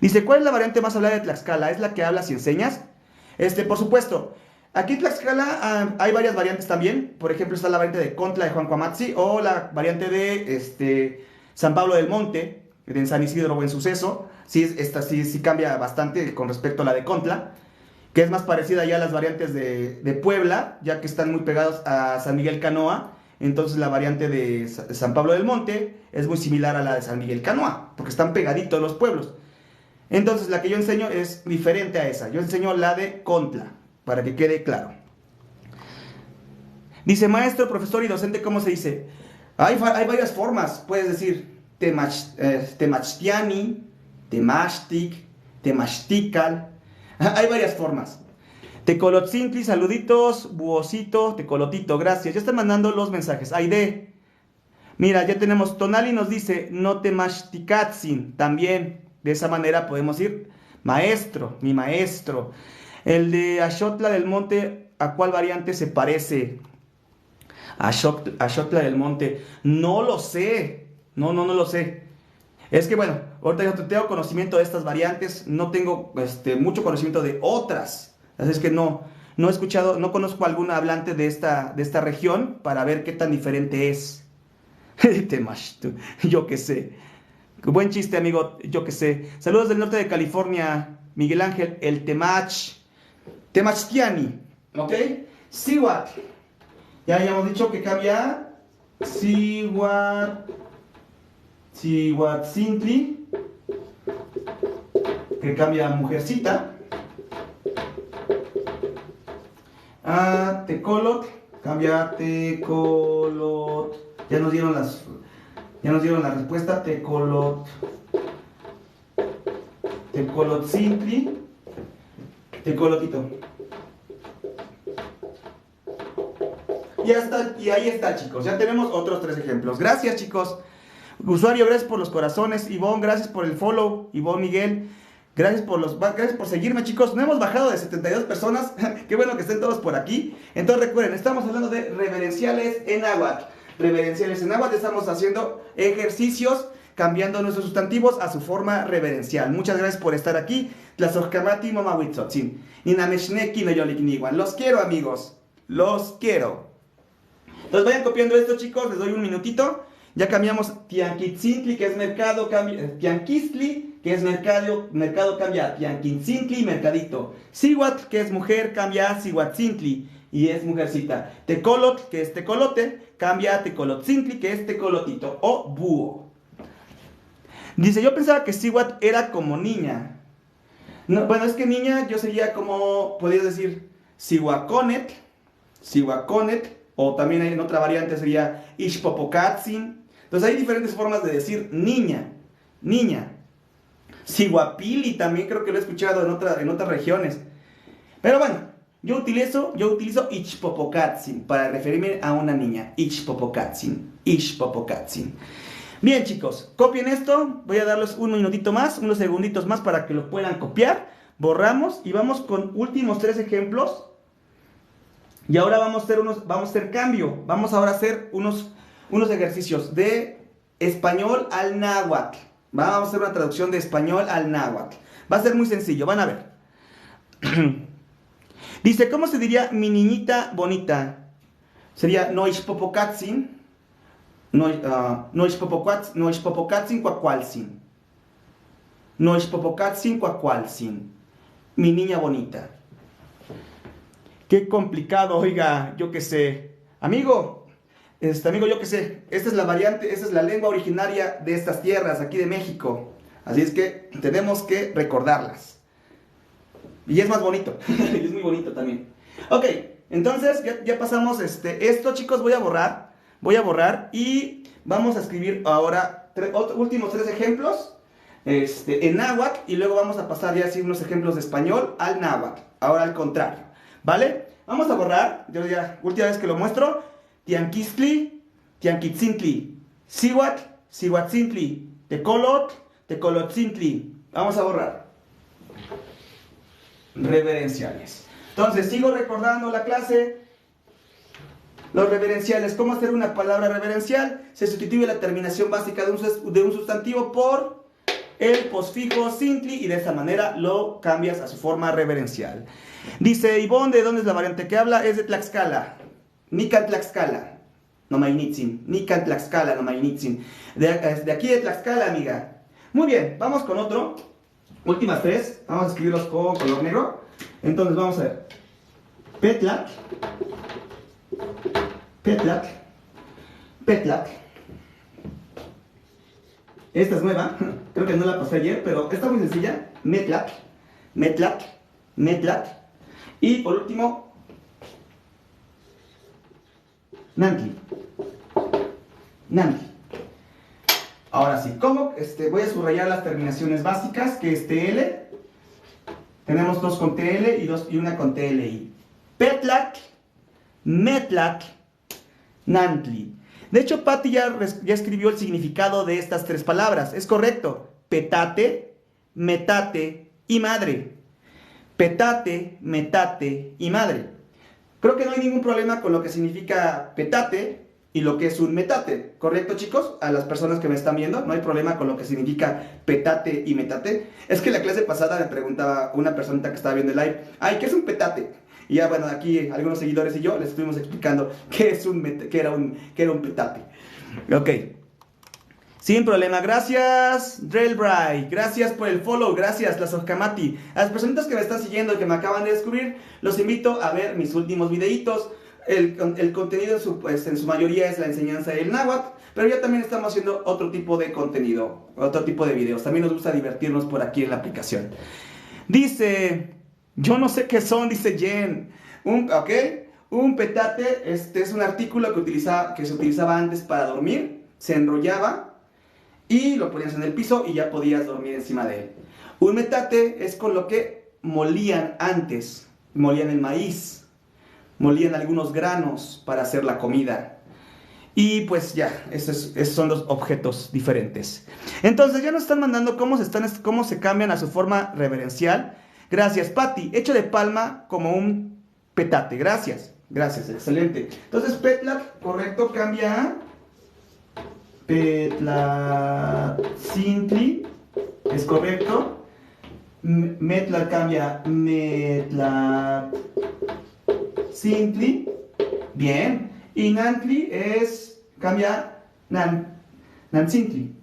Dice, ¿cuál es la variante más hablada de Tlaxcala? ¿Es la que hablas y enseñas? Por supuesto. Aquí en Tlaxcala hay varias variantes también. Por ejemplo, está la variante de Contla de Juan Cuamatzi o la variante de San Pablo del Monte, en San Isidro o en Suceso. Sí, esta sí cambia bastante con respecto a la de Contla, que es más parecida ya a las variantes de Puebla, ya que están muy pegados a San Miguel Canoa. Entonces la variante de San Pablo del Monte es muy similar a la de San Miguel Canoa, porque están pegaditos los pueblos. Entonces la que yo enseño es diferente a esa. Yo enseño la de Contla, para que quede claro. Dice, maestro, profesor y docente, ¿cómo se dice? Hay varias formas. Puedes decir temachtiani, temachtic, temachtical. Hay varias formas. Tecolotzintli, saluditos, buosito, tecolotito, gracias. Ya están mandando los mensajes. Aide, mira, ya tenemos, Tonali nos dice, no temachticatzin, también. De esa manera podemos ir, maestro, mi maestro. El de Axotla del Monte, ¿a cuál variante se parece? Axotla del Monte, no lo sé. No lo sé. Es que bueno, ahorita yo tengo conocimiento de estas variantes, no tengo mucho conocimiento de otras. Así es que no he escuchado, no conozco alguna hablante de esta región para ver qué tan diferente es. Yo qué sé. Buen chiste, amigo, yo qué sé. Saludos del norte de California, Miguel Ángel, el Temachtiani, ¿ok? Siwat, ya habíamos dicho que cambia Siwatzintli, que cambia mujercita. Tecolot, cambia Tecolot. Ya nos dieron la respuesta. Tecolotzintli, tecolotito. Y ahí está, chicos. Ya tenemos otros 3 ejemplos. Gracias, chicos. Usuario, gracias por los corazones. Ivonne, gracias por el follow. Ivonne, Miguel, gracias por seguirme, chicos. No hemos bajado de 72 personas. Qué bueno que estén todos por aquí. Entonces recuerden, estamos hablando de reverenciales en náhuatl. Reverenciales en náhuatl, estamos haciendo ejercicios cambiando nuestros sustantivos a su forma reverencial. Muchas gracias por estar aquí. Tlazocamati mamahuitzotzin. Ninameshneki no yolikniwan. Los quiero, amigos. Los quiero. Entonces vayan copiando esto, chicos. Les doy un minutito. Ya cambiamos Tianquitzintli, que es mercado, Tianquistli, que es mercado cambia a Tianquitzintli, mercadito. Sihuatl, que es mujer, cambia a Sihuatzintli, y es mujercita. Tecolot, que es tecolote, cambia a Tecolotzintli, que es tecolotito, o búho. Dice, yo pensaba que Sihuatl era como niña. No, bueno, es que niña yo sería como, podrías decir, Sihuaconet, o también en otra variante sería Ixpopocatzin. Entonces hay diferentes formas de decir niña. Sihuapili también creo que lo he escuchado en otras regiones. Pero bueno, yo utilizo Ixpopocatzin para referirme a una niña. Ixpopocatzin. Bien, chicos, copien esto. Voy a darles un minutito más, unos segunditos más para que lo puedan copiar. Borramos y vamos con últimos 3 ejemplos. Y ahora vamos a hacer cambio. Vamos ahora a hacer unos ejercicios de español al náhuatl. Vamos a hacer una traducción de español al náhuatl. Va a ser muy sencillo, van a ver. Dice, ¿cómo se diría mi niñita bonita? Sería Noixpopocatzin. Noixpopocatzin cuacualzin. Noixpopocatzin cuacualzin. Mi niña bonita. Qué complicado, oiga, yo qué sé. Amigo, yo qué sé. Esta es la variante, esta es la lengua originaria de estas tierras, aquí de México. Así es que tenemos que recordarlas. Y es más bonito. Es muy bonito también. Ok, entonces ya pasamos esto, chicos, voy a borrar y vamos a escribir ahora últimos 3 ejemplos en náhuatl y luego vamos a pasar ya así unos ejemplos de español al náhuatl. Ahora al contrario. ¿Vale? Vamos a borrar, yo ya, última vez que lo muestro, Tianquistli, Tianquitzintli, Sihuatl, Sihuatzintli, Tecolot, Tecolotzintli. Vamos a borrar. Reverenciales. Entonces, sigo recordando la clase. Los reverenciales. ¿Cómo hacer una palabra reverencial? Se sustituye la terminación básica de un sustantivo por el posfijo sintli y de esa manera lo cambias a su forma reverencial. Dice Ivonne, ¿de dónde es la variante que habla? Es de Tlaxcala. Nican Tlaxcala. No mainitzin. Nican Tlaxcala, no mainitzin. De aquí de Tlaxcala, amiga. Muy bien, vamos con otro. Últimas tres. Vamos a escribirlos con color negro. Entonces vamos a ver. Petlac. Petlac. Petlac. Esta es nueva, creo que no la pasé ayer, pero está muy sencilla. Metlac, Metlac, Metlac. Y por último, Nantli. Nantli. Ahora sí, ¿cómo? Voy a subrayar las terminaciones básicas, que es TL. Tenemos dos con TL y una con TLI. Petlac, Metlac, Nantli. De hecho, Patti ya escribió el significado de estas tres palabras. Es correcto. Petate, metate y madre. Petate, metate y madre. Creo que no hay ningún problema con lo que significa petate y lo que es un metate. ¿Correcto, chicos? A las personas que me están viendo, no hay problema con lo que significa petate y metate. Es que la clase pasada me preguntaba una persona que estaba viendo el live, ay, ¿qué es un petate? Y ya, bueno, aquí algunos seguidores y yo les estuvimos explicando qué era un petate. Ok. Sin problema. Gracias, Drellbray. Gracias por el follow. Gracias, la Sojkamati. A las personitas que me están siguiendo y que me acaban de descubrir, los invito a ver mis últimos videitos. El contenido en su mayoría es la enseñanza del náhuatl, pero ya también estamos haciendo otro tipo de contenido, otro tipo de videos. También nos gusta divertirnos por aquí en la aplicación. Dice... Yo no sé qué son, dice Jen. Un petate es un artículo que se utilizaba antes para dormir. Se enrollaba y lo ponías en el piso y ya podías dormir encima de él. Un metate es con lo que molían antes. Molían el maíz, molían algunos granos para hacer la comida. Y pues ya, esos son dos objetos diferentes. Entonces ya nos están mandando cómo se cambian a su forma reverencial. Gracias, Patti. Hecho de palma como un petate. Gracias. Gracias, excelente. Entonces, petlac, correcto, cambia a petlacintli. Es correcto. Metlac cambia a metlacintli. Bien. Y nantli cambia nancintli.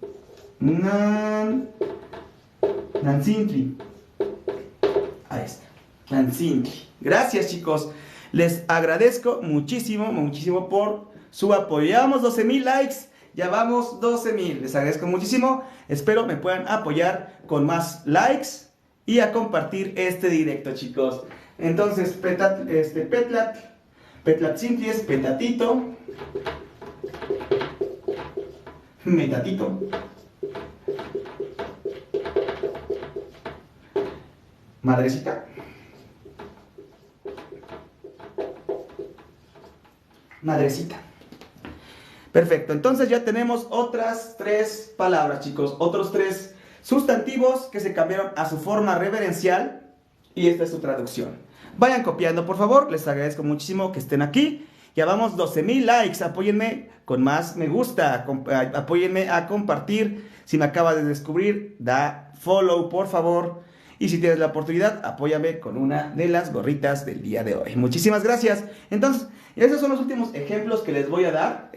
Nancintli. Ahí está. Nancintli. Gracias, chicos. Les agradezco muchísimo, muchísimo por su apoyo. Ya vamos 12,000 likes. Ya vamos 12,000. Les agradezco muchísimo. Espero me puedan apoyar con más likes y a compartir este directo, chicos. Entonces, petlacintli es petatito. Metatito. Madrecita. Madrecita. Perfecto, entonces ya tenemos otras tres palabras, chicos. Otros tres sustantivos que se cambiaron a su forma reverencial. Y esta es su traducción. Vayan copiando, por favor. Les agradezco muchísimo que estén aquí. Ya vamos 12,000 likes. Apóyenme con más me gusta. Apóyenme a compartir. Si me acabas de descubrir, da follow, por favor. Y si tienes la oportunidad, apóyame con una de las gorritas del día de hoy. Muchísimas gracias. Entonces, esos son los últimos ejemplos que les voy a dar,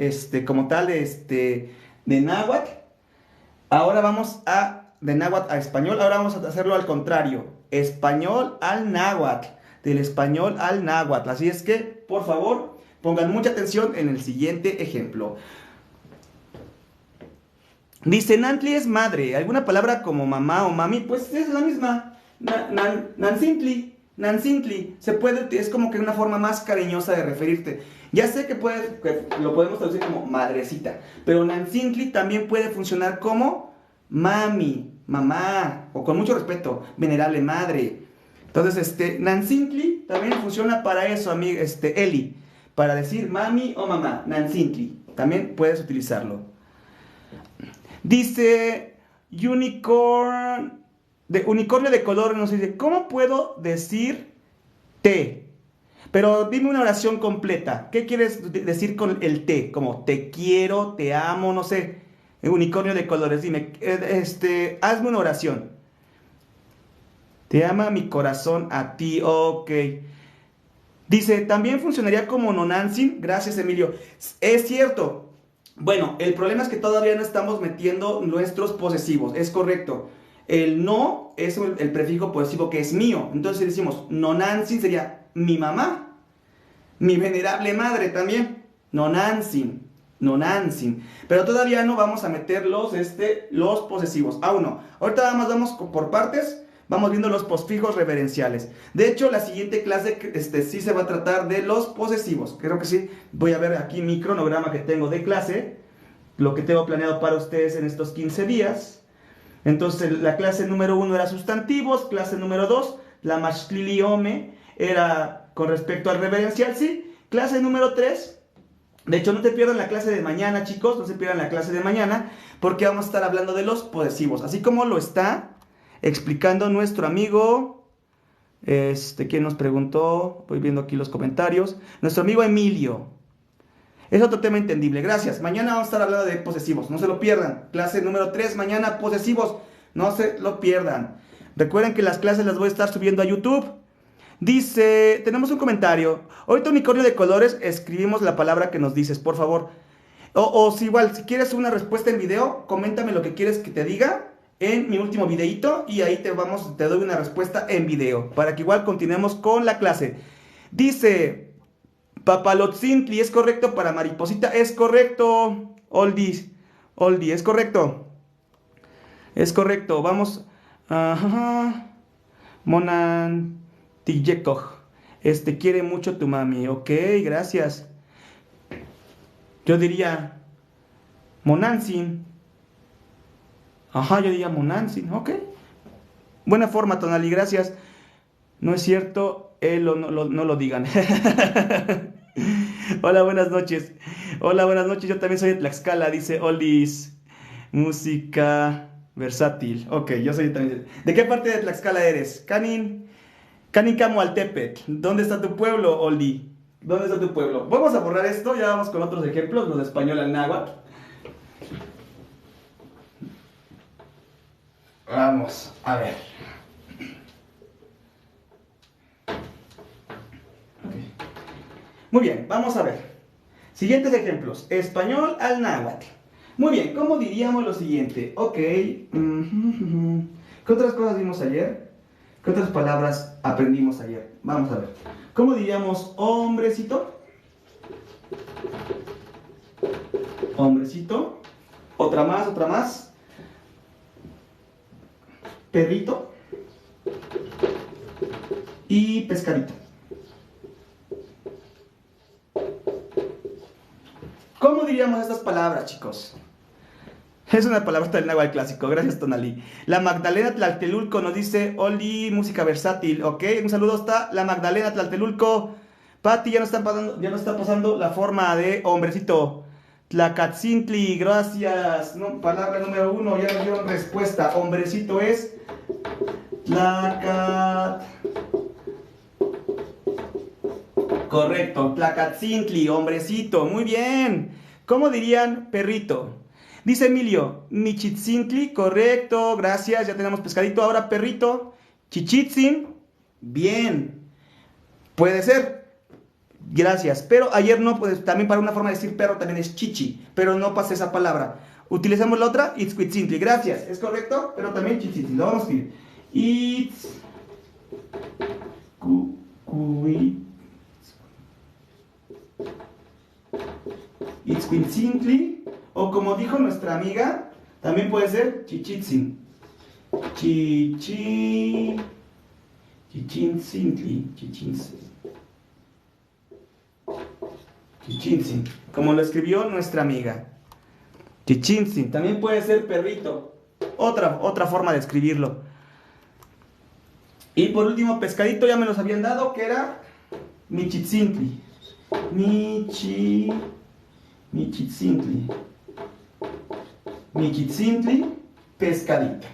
como tal, de náhuatl. Ahora vamos de náhuatl a español. Ahora vamos a hacerlo al contrario. Español al náhuatl. Del español al náhuatl. Así es que, por favor, pongan mucha atención en el siguiente ejemplo. Dice, Nantli es madre. ¿Alguna palabra como mamá o mami? Pues es la misma. Nancintli. Nancintli. Es como que una forma más cariñosa de referirte. Ya sé que lo podemos traducir como madrecita. Pero Nancintli también puede funcionar como mami, mamá. O con mucho respeto, venerable madre. Entonces, Nancintli también funciona para eso, amigo, Eli. Para decir mami o mamá. Nancintli. También puedes utilizarlo. Dice unicornio de color, nos dice, ¿cómo puedo decir te? Pero dime una oración completa. ¿Qué quieres decir con el te? Como te quiero, te amo, no sé. Unicornio de colores, dime, hazme una oración. Te ama mi corazón a ti, ok. Dice, también funcionaría como nonansin. Gracias, Emilio. Es cierto. Bueno, el problema es que todavía no estamos metiendo nuestros posesivos. Es correcto. El no es el prefijo posesivo que es mío. Entonces, si decimos nonansin sería mi mamá, mi venerable madre también. Nonansin. Nonansin. Pero todavía no vamos a meter los posesivos. Aún no. Ahorita nada más vamos por partes. Vamos viendo los posfijos reverenciales. De hecho, la siguiente clase sí se va a tratar de los posesivos. Creo que sí. Voy a ver aquí mi cronograma que tengo de clase. Lo que tengo planeado para ustedes en estos 15 días. Entonces, la clase número 1 era sustantivos. Clase número 2, la mashkliliome, era con respecto al reverencial, sí. Clase número 3. De hecho, no te pierdan la clase de mañana, chicos. No se pierdan la clase de mañana. Porque vamos a estar hablando de los posesivos. Así como lo está explicando nuestro amigo, ¿quién nos preguntó? Voy viendo aquí los comentarios. Nuestro amigo Emilio. Es otro tema entendible, gracias. Mañana vamos a estar hablando de posesivos, no se lo pierdan. Clase número 3, mañana posesivos, no se lo pierdan. Recuerden que las clases las voy a estar subiendo a YouTube. Dice, tenemos un comentario. Ahorita unicornio de colores, escribimos la palabra que nos dices, por favor. O si igual, si quieres una respuesta en video, coméntame lo que quieres que te diga en mi último videito y ahí te doy una respuesta en video para que igual continuemos con la clase. Dice Papalotzintli, ¿es correcto para mariposita? Es correcto, Oldie, es correcto. Es correcto, vamos. Monan Tijekoj. Quiere mucho tu mami. Ok, gracias. Yo diría Monansin. Ajá, yo diría Monansin, ok. Buena forma, Tonali, gracias. No es cierto, no lo digan. Hola, buenas noches. Hola, buenas noches, yo también soy de Tlaxcala, dice Olis. Música versátil. Ok, yo soy también. ¿De qué parte de Tlaxcala eres? Canin Camualtepec. ¿Dónde está tu pueblo, Oli? ¿Dónde está tu pueblo? Vamos a borrar esto, ya vamos con otros ejemplos, los de español al náhuatl. Vamos, a ver. Okay. Muy bien, vamos a ver. Siguientes ejemplos. Español al náhuatl. Muy bien, ¿cómo diríamos lo siguiente? Ok. ¿Qué otras cosas vimos ayer? ¿Qué otras palabras aprendimos ayer? Vamos a ver. ¿Cómo diríamos hombrecito? Hombrecito. Otra más. Perrito y pescadito. ¿Cómo diríamos estas palabras, chicos? Es una palabra del náhuatl clásico. Gracias, Tonali. La Magdalena Tlaltelulco nos dice Oli, música versátil. Ok, un saludo hasta la Magdalena Tlaltelulco. Pati, ya nos está pasando la forma de hombrecito. Tlacatzintli, gracias. No, palabra número 1, ya nos dieron respuesta. Hombrecito es Tlacat. Correcto, Tlacatzintli, hombrecito. Muy bien. ¿Cómo dirían perrito? Dice Emilio, Michitzintli, correcto, gracias. Ya tenemos pescadito. Ahora perrito. Chichitzin, bien. Puede ser. Gracias, pero ayer no, pues también para una forma de decir perro también es chichi, pero no pasé esa palabra. Utilizamos la otra, itzcuitzintli, gracias, es correcto, pero también chichitzintli, lo vamos a escribir. Itzcuitzintli, o como dijo nuestra amiga, también puede ser chichitzin. Chichintzintli, Chichintzin, como lo escribió nuestra amiga. Chichintzin, también puede ser perrito. Otra forma de escribirlo. Y por último, pescadito, ya me los habían dado, que era Michitzintli. Michitzintli, pescadito.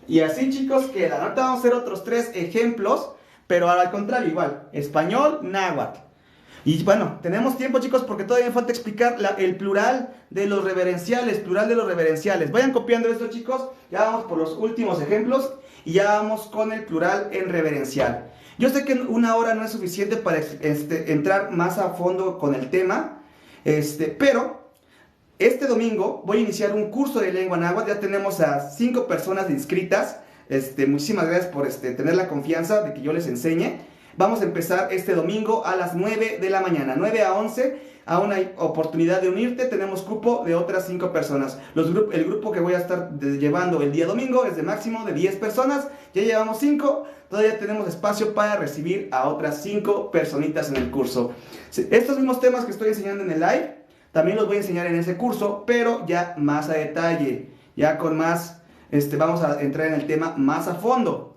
Y así, chicos, quedan. Ahorita vamos a hacer otros 3 ejemplos, pero al contrario, igual. Español, náhuatl. Y bueno, tenemos tiempo, chicos, porque todavía me falta explicar el plural de los reverenciales, plural de los reverenciales. Vayan copiando esto, chicos. Ya vamos por los últimos ejemplos y ya vamos con el plural en reverencial. Yo sé que una hora no es suficiente para entrar más a fondo con el tema, pero este domingo voy a iniciar un curso de lengua náhuatl. Ya tenemos a 5 personas inscritas. Muchísimas gracias por tener la confianza de que yo les enseñe. Vamos a empezar este domingo a las 9 de la mañana, 9 a 11. Aún hay oportunidad de unirte, tenemos cupo de otras 5 personas. El grupo que voy a estar llevando el día domingo es de máximo de 10 personas. Ya llevamos 5, todavía tenemos espacio para recibir a otras 5 personitas en el curso. Estos mismos temas que estoy enseñando en el live, también los voy a enseñar en ese curso, pero ya más a detalle, ya con más, vamos a entrar en el tema más a fondo.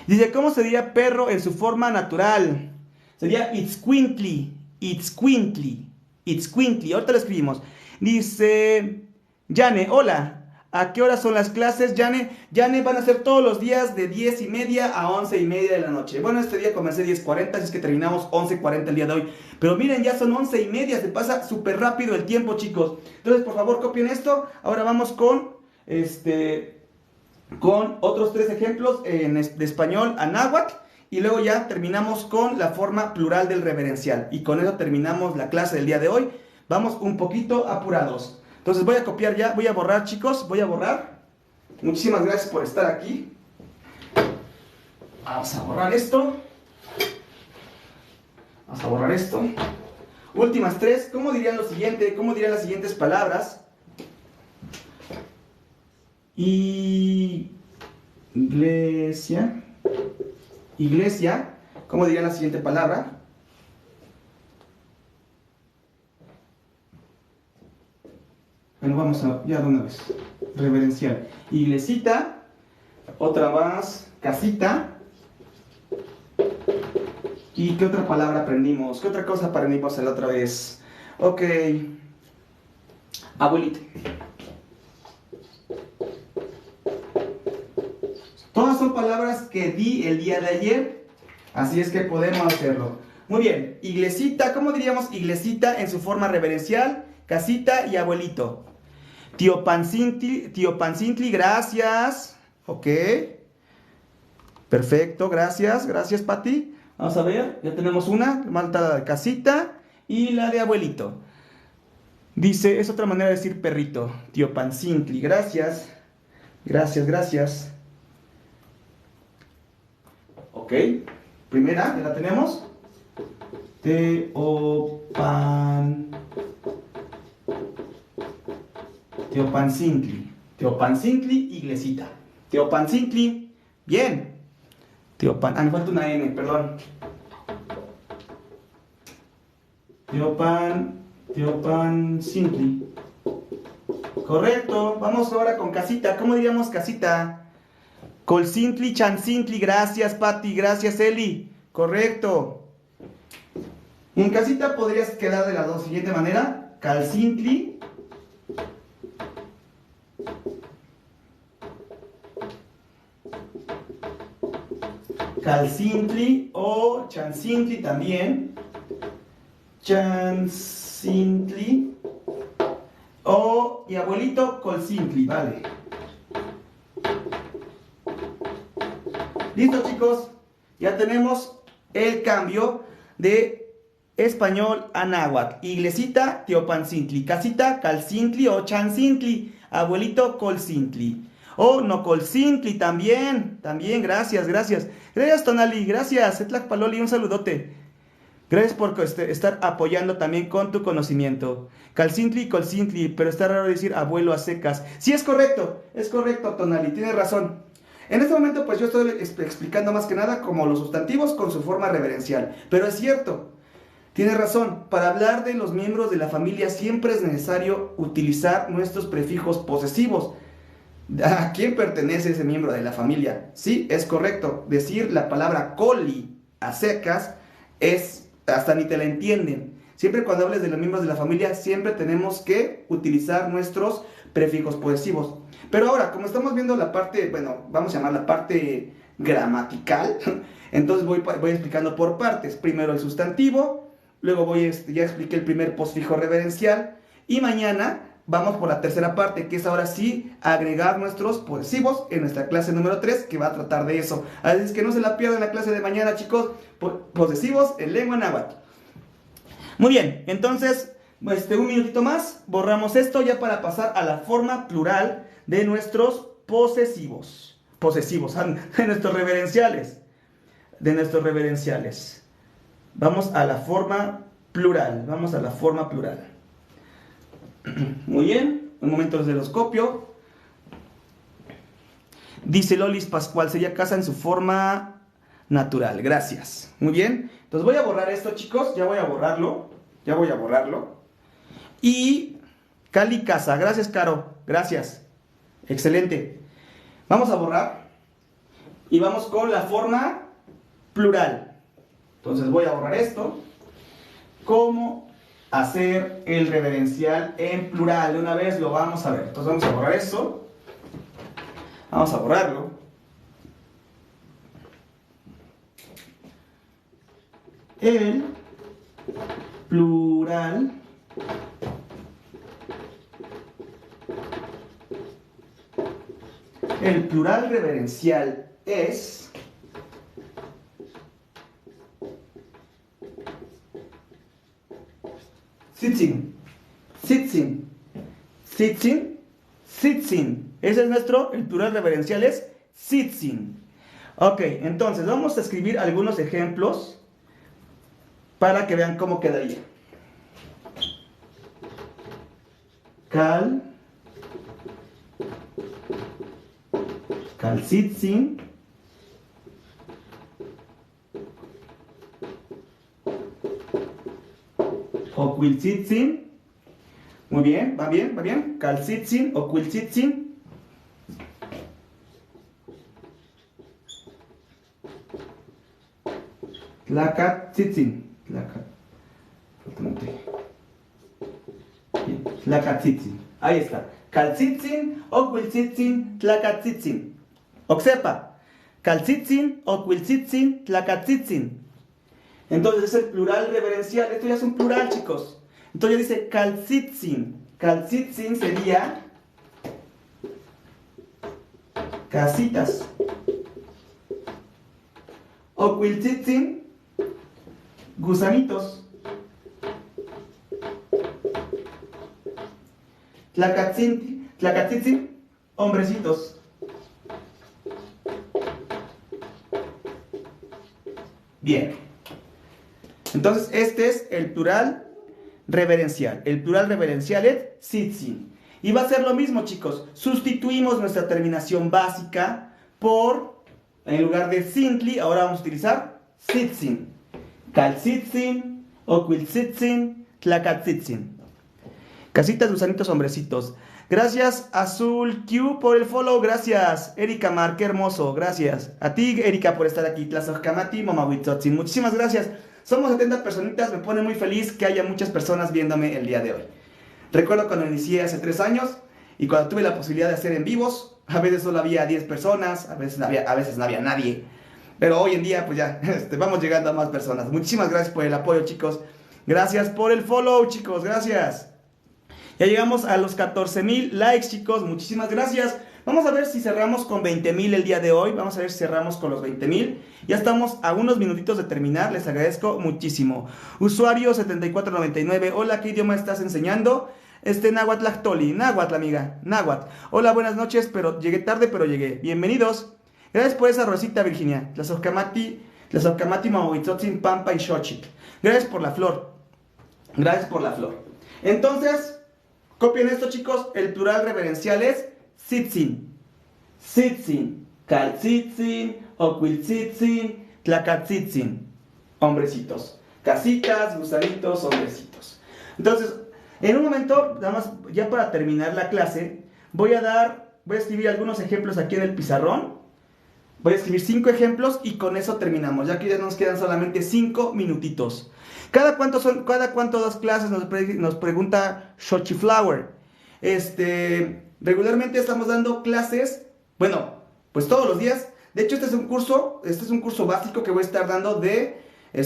Dice, ¿cómo sería perro en su forma natural? Sería itzcuintli, itzcuintli, itzcuintli. Ahorita lo escribimos. Dice, Yane, hola. ¿A qué horas son las clases, Yane? Yane, van a ser todos los días de 10:30 a 11:30 de la noche. Bueno, este día comencé 10:40, así es que terminamos 11:40 el día de hoy. Pero miren, ya son 11:30, se pasa súper rápido el tiempo, chicos. Entonces, por favor, copien esto. Ahora vamos con, con otros 3 ejemplos de español a náhuatl. Y luego ya terminamos con la forma plural del reverencial. Y con eso terminamos la clase del día de hoy. Vamos un poquito apurados. Entonces voy a copiar ya, voy a borrar, chicos, voy a borrar. Muchísimas gracias por estar aquí. Vamos a borrar esto. Vamos a borrar esto. Últimas 3. ¿Cómo dirían lo siguiente? ¿Cómo dirían las siguientes palabras? Iglesia. Iglesia. ¿Cómo diría la siguiente palabra? Bueno, vamos a, ya de una vez. Reverencial. Iglesita. Otra más. Casita. ¿Y qué otra palabra aprendimos? ¿Qué otra cosa aprendimos la otra vez? Ok. Abuelito. Todas son palabras que di el día de ayer, así es que podemos hacerlo. Muy bien, iglesita, ¿cómo diríamos iglesita en su forma reverencial? Casita y abuelito. Tío Pancintli, gracias. Ok. Perfecto, gracias, gracias Pati. Vamos a ver, ya tenemos una, falta la de casita y la de abuelito. Dice, es otra manera de decir perrito. Tío Pancintli, gracias. Gracias, gracias. Ok, primera, ya la tenemos. Teopancintli. Teopancintli, iglesita. Teopancintli, bien. Me falta una N, perdón. Teopancintli. Correcto, vamos ahora con casita. ¿Cómo diríamos casita? Colcintli, chancintli, gracias Pati, gracias Eli. Correcto. En casita podrías quedar de la siguiente manera. Calcintli. Calcintli o chancintli también. Chancintli. Y abuelito, colcintli, vale. Listo, chicos, ya tenemos el cambio de español a náhuatl. Iglesita, teopancintli. Casita, calcintli o chancintli. Abuelito, colcintli. O nocolcintli también. También, gracias, gracias. Gracias, Tonali, gracias. Etlak Paloli, un saludote. Gracias por estar apoyando también con tu conocimiento. Calcintli y colcintli, pero está raro decir abuelo a secas. Sí, es correcto, Tonali, tienes razón. En este momento pues yo estoy explicando más que nada como los sustantivos con su forma reverencial. Pero es cierto, tienes razón, para hablar de los miembros de la familia siempre es necesario utilizar nuestros prefijos posesivos. ¿A quién pertenece ese miembro de la familia? Sí, es correcto. Decir la palabra coli a secas es, hasta ni te la entienden. Siempre cuando hables de los miembros de la familia, siempre tenemos que utilizar nuestros prefijos posesivos. Pero ahora, como estamos viendo la parte, bueno, vamos a llamar la parte gramatical, entonces voy explicando por partes. Primero el sustantivo, luego ya expliqué el primer postfijo reverencial, y mañana vamos por la tercera parte, que es ahora sí agregar nuestros posesivos en nuestra clase número 3, que va a tratar de eso. Así es que no se la pierdan la clase de mañana, chicos, posesivos en lengua náhuatl. Muy bien, entonces, un minutito más, borramos esto ya para pasar a la forma plural de nuestros posesivos, de nuestros reverenciales, Vamos a la forma plural, Muy bien, un momento de los copio. Dice Lolis Pascual, sería casa en su forma natural, gracias. Muy bien, entonces voy a borrar esto, chicos, ya voy a borrarlo. Y Cali Casa, gracias, Caro, gracias, excelente. Vamos a borrar y vamos con la forma plural. Entonces voy a borrar esto. ¿Cómo hacer el reverencial en plural? De una vez lo vamos a ver. Entonces vamos a borrar esto. Vamos a borrarlo. El plural reverencial es sitzin. Ese es el plural reverencial es sitzin. Ok, entonces vamos a escribir algunos ejemplos para que vean cómo quedaría. Calcitzin. Oquiltzitzin. Muy bien, va bien. Calcitzin, oquiltzitzin. Tlacatzitzin. Tlacatzitzin. Ahí está. Calcitzin, oquiltzitzin, tlacatzitzin. Oxepa. Calcitzin, oquiltzitzin, tlacatzitzin. Entonces es el plural reverencial. Esto ya es un plural, chicos. Entonces dice calcitzin. Calcitzin sería casitas. Oquiltzitzin, gusanitos. Tlacatzitzin, hombrecitos. Bien. Entonces, este es el plural reverencial. El plural reverencial es sitzin. Y va a ser lo mismo, chicos. Sustituimos nuestra terminación básica por, en lugar de sintli, ahora vamos a utilizar sitzin. Calcitzin, oquiltzitzin, tlacatzitzin. Casitas, gusanitos, hombrecitos. Gracias, Azul Q, por el follow. Gracias, Erika Mar, qué hermoso. Gracias. A ti, Erika, por estar aquí. Tlazocamati, Mamahuitzotzin. Muchísimas gracias. Somos 70 personitas. Me pone muy feliz que haya muchas personas viéndome el día de hoy. Recuerdo cuando inicié hace 3 años y cuando tuve la posibilidad de hacer en vivos, a veces solo había 10 personas, a veces no había nadie. Pero hoy en día, pues ya, vamos llegando a más personas. Muchísimas gracias por el apoyo, chicos. Gracias por el follow, chicos. Gracias. Ya llegamos a los 14,000 likes, chicos. Muchísimas gracias. Vamos a ver si cerramos con 20,000 el día de hoy. Vamos a ver si cerramos con los 20,000. Ya estamos a unos minutitos de terminar. Les agradezco muchísimo. Usuario 7499. Hola, ¿qué idioma estás enseñando? Náhuatl Tlactoli. Náhuatl, amiga. Náhuatl. Hola, buenas noches, pero llegué tarde, pero llegué. Bienvenidos. Gracias por esa rosita, Virginia. Tlazocamati, Mamahuitzotzin, Pampa y Xochitl. Gracias por la flor. Entonces, copien esto, chicos. El plural reverencial es sitzin. Sitzin. Calcitzin, oquiltzitzin, tlacatzitzin. Hombrecitos. Casitas, gusanitos, hombrecitos. Entonces, en un momento, nada más, ya para terminar la clase, voy a escribir algunos ejemplos aquí en el pizarrón. Voy a escribir 5 ejemplos y con eso terminamos, ya que ya nos quedan solamente 5 minutitos. ¿Cada cuánto das clases? Nos pregunta Xochiflower. Regularmente estamos dando clases, bueno, pues todos los días. De hecho, este es un curso básico que voy a estar dando de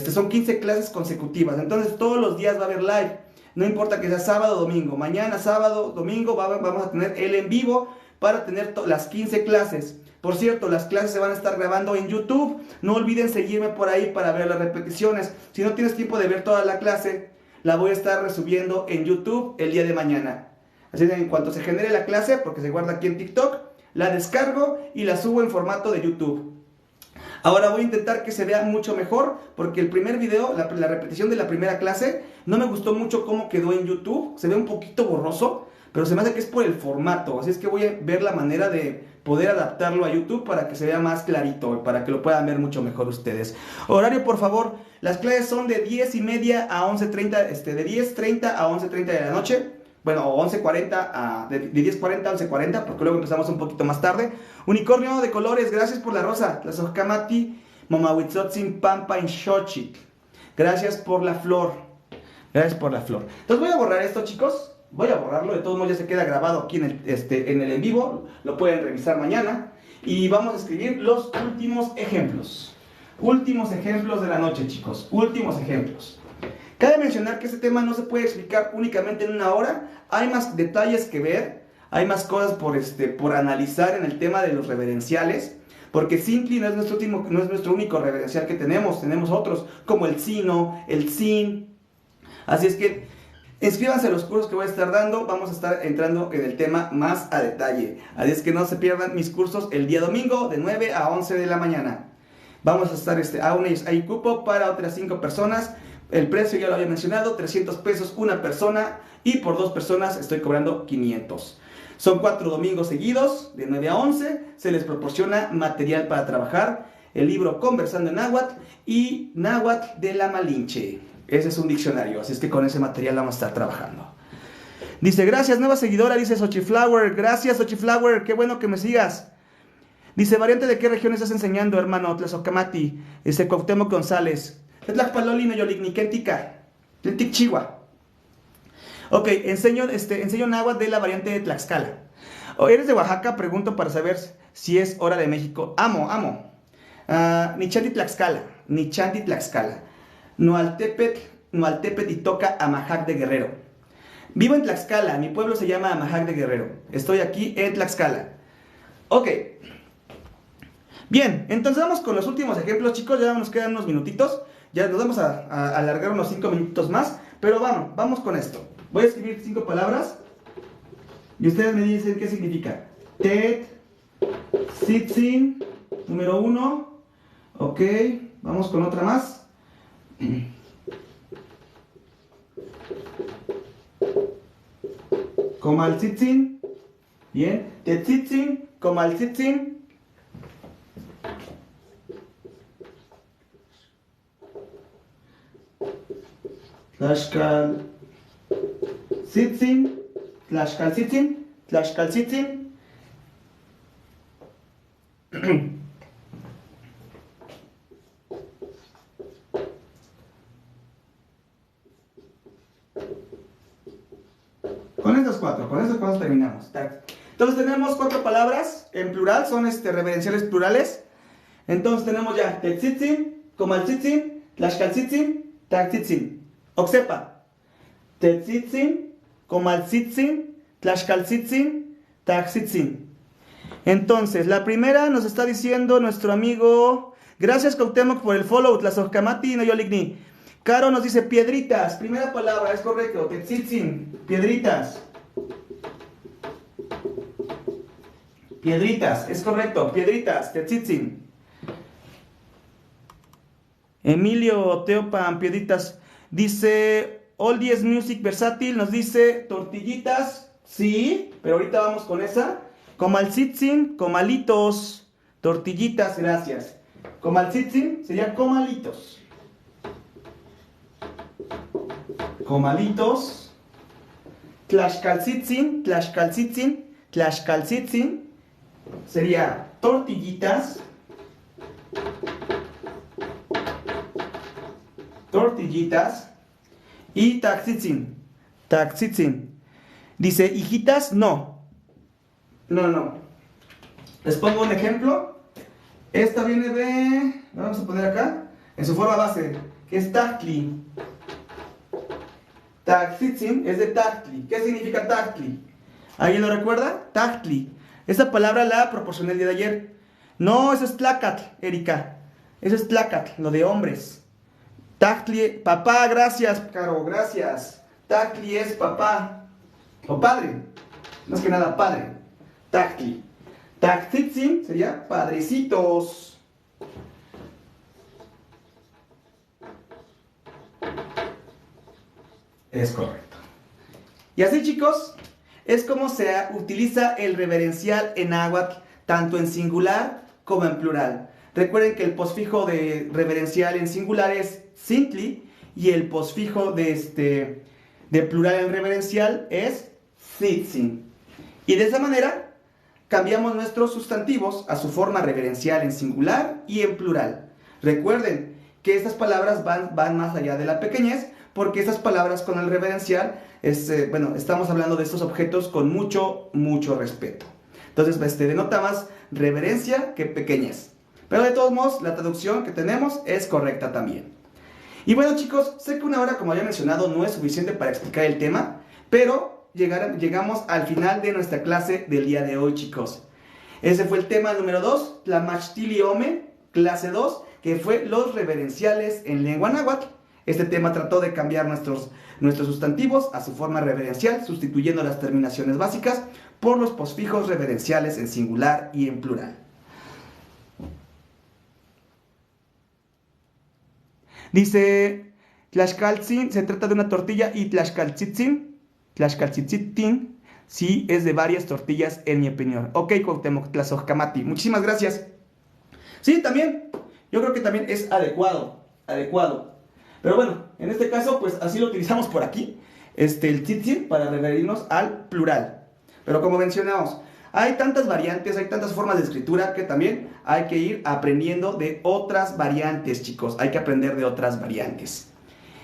Son 15 clases consecutivas, entonces todos los días va a haber live. No importa que sea sábado o domingo. Mañana, sábado, domingo, vamos a tener el en vivo para tener las 15 clases. Por cierto, las clases se van a estar grabando en YouTube. No olviden seguirme por ahí para ver las repeticiones. Si no tienes tiempo de ver toda la clase, la voy a estar resubiendo en YouTube el día de mañana. Así que en cuanto se genere la clase, porque se guarda aquí en TikTok, la descargo y la subo en formato de YouTube. Ahora voy a intentar que se vea mucho mejor, porque el primer video, la repetición de la primera clase, no me gustó mucho cómo quedó en YouTube. Se ve un poquito borroso, pero se me hace que es por el formato. Así es que voy a ver la manera de poder adaptarlo a YouTube para que se vea más clarito, para que lo puedan ver mucho mejor ustedes. Horario, por favor. Las clases son de 10:30 a 11:30, de 10:30 a 11:30 de la noche. Bueno, o 11:40 de 10:40 a 11:40, porque luego empezamos un poquito más tarde. Unicornio de colores, gracias por la rosa. Tlazocamati, Momahuitzotzin, Pampa, Xochitl. Gracias por la flor. Gracias por la flor. Entonces voy a borrar esto, chicos. Voy a borrarlo, de todos modos ya se queda grabado aquí en el en vivo. Lo pueden revisar mañana. Y vamos a escribir los últimos ejemplos. Últimos ejemplos de la noche, chicos. Últimos ejemplos. Cabe mencionar que este tema no se puede explicar únicamente en una hora. Hay más detalles que ver. Hay más cosas por analizar en el tema de los reverenciales. Porque Sintli no es nuestro único reverencial que tenemos. Tenemos otros, como el Sino, el Sin. Así es que inscríbanse a los cursos que voy a estar dando. Vamos a estar entrando en el tema más a detalle. Así es que no se pierdan mis cursos el día domingo de 9 a 11 de la mañana. Vamos a estar, aún hay cupo para otras 5 personas. El precio ya lo había mencionado, 300 pesos una persona. Y por 2 personas estoy cobrando 500. Son 4 domingos seguidos, de 9 a 11. Se les proporciona material para trabajar. El libro Conversando en Náhuatl y Náhuatl de la Malinche. Ese es un diccionario, así es que con ese material vamos a estar trabajando. Dice, gracias, nueva seguidora, dice Xochiflower. Gracias, Xochiflower, qué bueno que me sigas. Dice, variante de qué región estás enseñando, hermano, Tlazocamati. Dice, Cuauhtémoc González. Tlacpaloli, Noyoligniquentica. Chihuahua. Ok, enseño náhuatl de la variante de Tlaxcala. ¿Eres de Oaxaca? Pregunto para saber si es hora de México. Amo. Nichanti Tlaxcala. Noaltepet y toca Amajac de Guerrero. Vivo en Tlaxcala, mi pueblo se llama Amajac de Guerrero. Estoy aquí en Tlaxcala. Ok. Bien, entonces vamos con los últimos ejemplos, chicos. Ya nos quedan unos minutitos. Ya nos vamos a alargar unos 5 minutos más. Pero vamos con esto. Voy a escribir 5 palabras. Y ustedes me dicen qué significa. Tet, Sitzin, número 1. Ok, vamos con otra más. Comaltzitzin. Bien. Tetzitzin, Comaltzitzin. Tlaxcaltzitzin. Con estos 4 terminamos. Entonces tenemos 4 palabras en plural, son reverenciales plurales. Entonces tenemos ya Tetzitzin, Comaltzitzin, Tlaxcaltzitzin, Tachtzitzin. Oxepa. Tetzitzin, Comaltzitzin, Tlaxcaltzitzin, Tachtzitzin. Entonces, la primera nos está diciendo nuestro amigo. Gracias, Cuauhtémoc, por el follow. Tlazocamati, Noyoligni. Caro nos dice piedritas. Primera palabra, es correcto. Tetzitzin, piedritas. Piedritas, es correcto. Piedritas, Tetzitzin. Emilio Teopan, piedritas. Dice Oldies Music Versátil, nos dice tortillitas. Sí, pero ahorita vamos con esa. Comaltzitzin, comalitos. Tortillitas, gracias. Comaltzitzin sería comalitos. Comalitos. Tlaxcaltzitzin sería tortillitas. Y Tachtzitzin. Dice, hijitas, no. Les pongo un ejemplo. Esta viene de... Vamos a poner acá. en su forma base, que es Tahtli. Tahtzitzin es de Tahtli. ¿Qué significa Tahtli? ¿Alguien lo recuerda? Tahtli. Esa palabra la proporcioné el día de ayer. No, eso es Tlacatl, Erika. Eso es Tlacatl, lo de hombres. Tahtli, papá, gracias, Caro, gracias. Tahtli es papá. O padre. Más que nada, padre. Tahtli. Tahtzitzin sería padrecitos. Es correcto. Y así, chicos, es como se utiliza el reverencial en náhuatl, tanto en singular como en plural. Recuerden que el posfijo de reverencial en singular es Sintli y el posfijo de plural en reverencial es Tzitzin. Y de esa manera cambiamos nuestros sustantivos a su forma reverencial en singular y en plural. Recuerden que estas palabras van más allá de la pequeñez, porque estas palabras con el reverencial, estamos hablando de estos objetos con mucho respeto. Entonces, denota más reverencia que pequeñez. Pero de todos modos, la traducción que tenemos es correcta también. Y bueno, chicos, sé que una hora, como había mencionado, no es suficiente para explicar el tema, pero llegamos al final de nuestra clase del día de hoy, chicos. Ese fue el tema número 2, Tlamachtiliyome, clase 2, que fue los reverenciales en lengua náhuatl. Este tema trató de cambiar nuestros sustantivos a su forma reverencial, sustituyendo las terminaciones básicas por los posfijos reverenciales en singular y en plural. Dice, Tlaxcaltzin se trata de una tortilla y Tlaxcaltzitzin, sí es de varias tortillas en mi opinión. Ok, Cuauhtémoc Tlazocamati, muchísimas gracias. Sí, también, yo creo que también es adecuado. Pero bueno, en este caso, pues así lo utilizamos por aquí, el tzitzin, para referirnos al plural. Pero como mencionamos, hay tantas variantes, hay tantas formas de escritura que también hay que ir aprendiendo de otras variantes, chicos. Hay que aprender de otras variantes.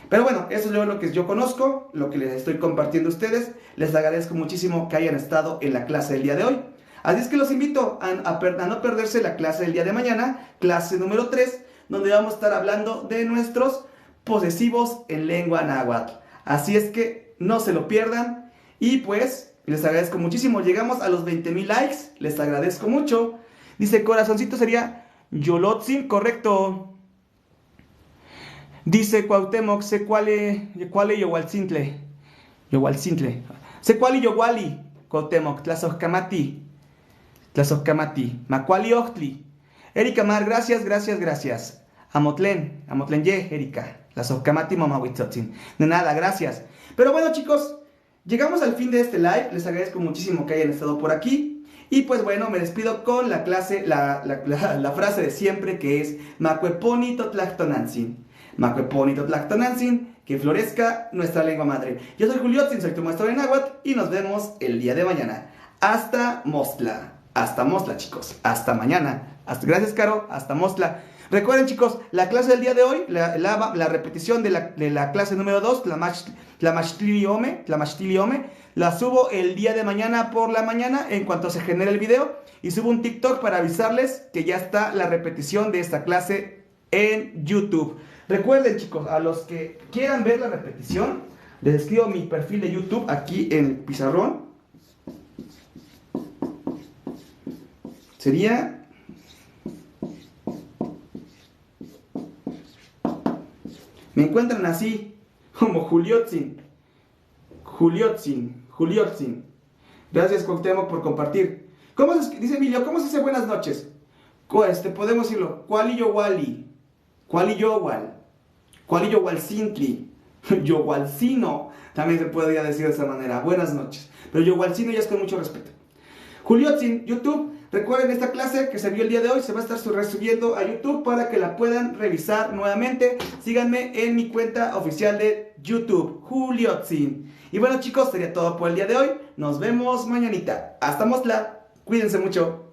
Pero bueno, eso es lo que yo conozco, lo que les estoy compartiendo a ustedes. Les agradezco muchísimo que hayan estado en la clase del día de hoy. Así es que los invito a no perderse la clase del día de mañana, clase número 3, donde vamos a estar hablando de nuestros posesivos en lengua náhuatl. Así es que no se lo pierdan y pues les agradezco muchísimo. Llegamos a los 20,000 likes, les agradezco mucho. Dice corazoncito sería Yolotzin, correcto. Dice Cuauhtémoc, se cuale Yowalcintle. Se cuale Yowali, Cuauhtémoc, Tlazocamati, Macuali Ochtli. Erika Mar, gracias. Amotlen ye, Erika. Tlazocamati Mamahuitzotzin. De nada, gracias. Pero bueno, chicos, llegamos al fin de este live. Les agradezco muchísimo que hayan estado por aquí. Y pues bueno, me despido con la clase, la frase de siempre, que es Macueponito Tlactonantzin. Macueponito Tlactonantzin, que florezca nuestra lengua madre. Yo soy Juliotzin, soy tu maestro de náhuatl y nos vemos el día de mañana. Hasta Mostla. Hasta Mostla, chicos. Hasta mañana. Gracias, Caro. Hasta Mostla. Recuerden, chicos, la clase del día de hoy, la repetición de la clase número 2, Tlamachtiliyome, la subo el día de mañana por la mañana en cuanto se genere el video, y subo un TikTok para avisarles que ya está la repetición de esta clase en YouTube. Recuerden, chicos, a los que quieran ver la repetición, les escribo mi perfil de YouTube aquí en el pizarrón. Sería... Me encuentran así, como Juliotzin. Gracias, Cuauhtémoc, por compartir. Dice Emilio, ¿cómo se dice buenas noches? Podemos decirlo, Cuali Yowalcintli, Yowalcino, también se podría decir de esa manera, buenas noches. Pero Yowalcino ya es con mucho respeto. Juliotzin, YouTube. Recuerden, esta clase que se vio el día de hoy se va a estar resubiendo a YouTube para que la puedan revisar nuevamente. Síganme en mi cuenta oficial de YouTube, Juliotzin. Y bueno, chicos, sería todo por el día de hoy. Nos vemos mañanita. Hasta Mostla. Cuídense mucho.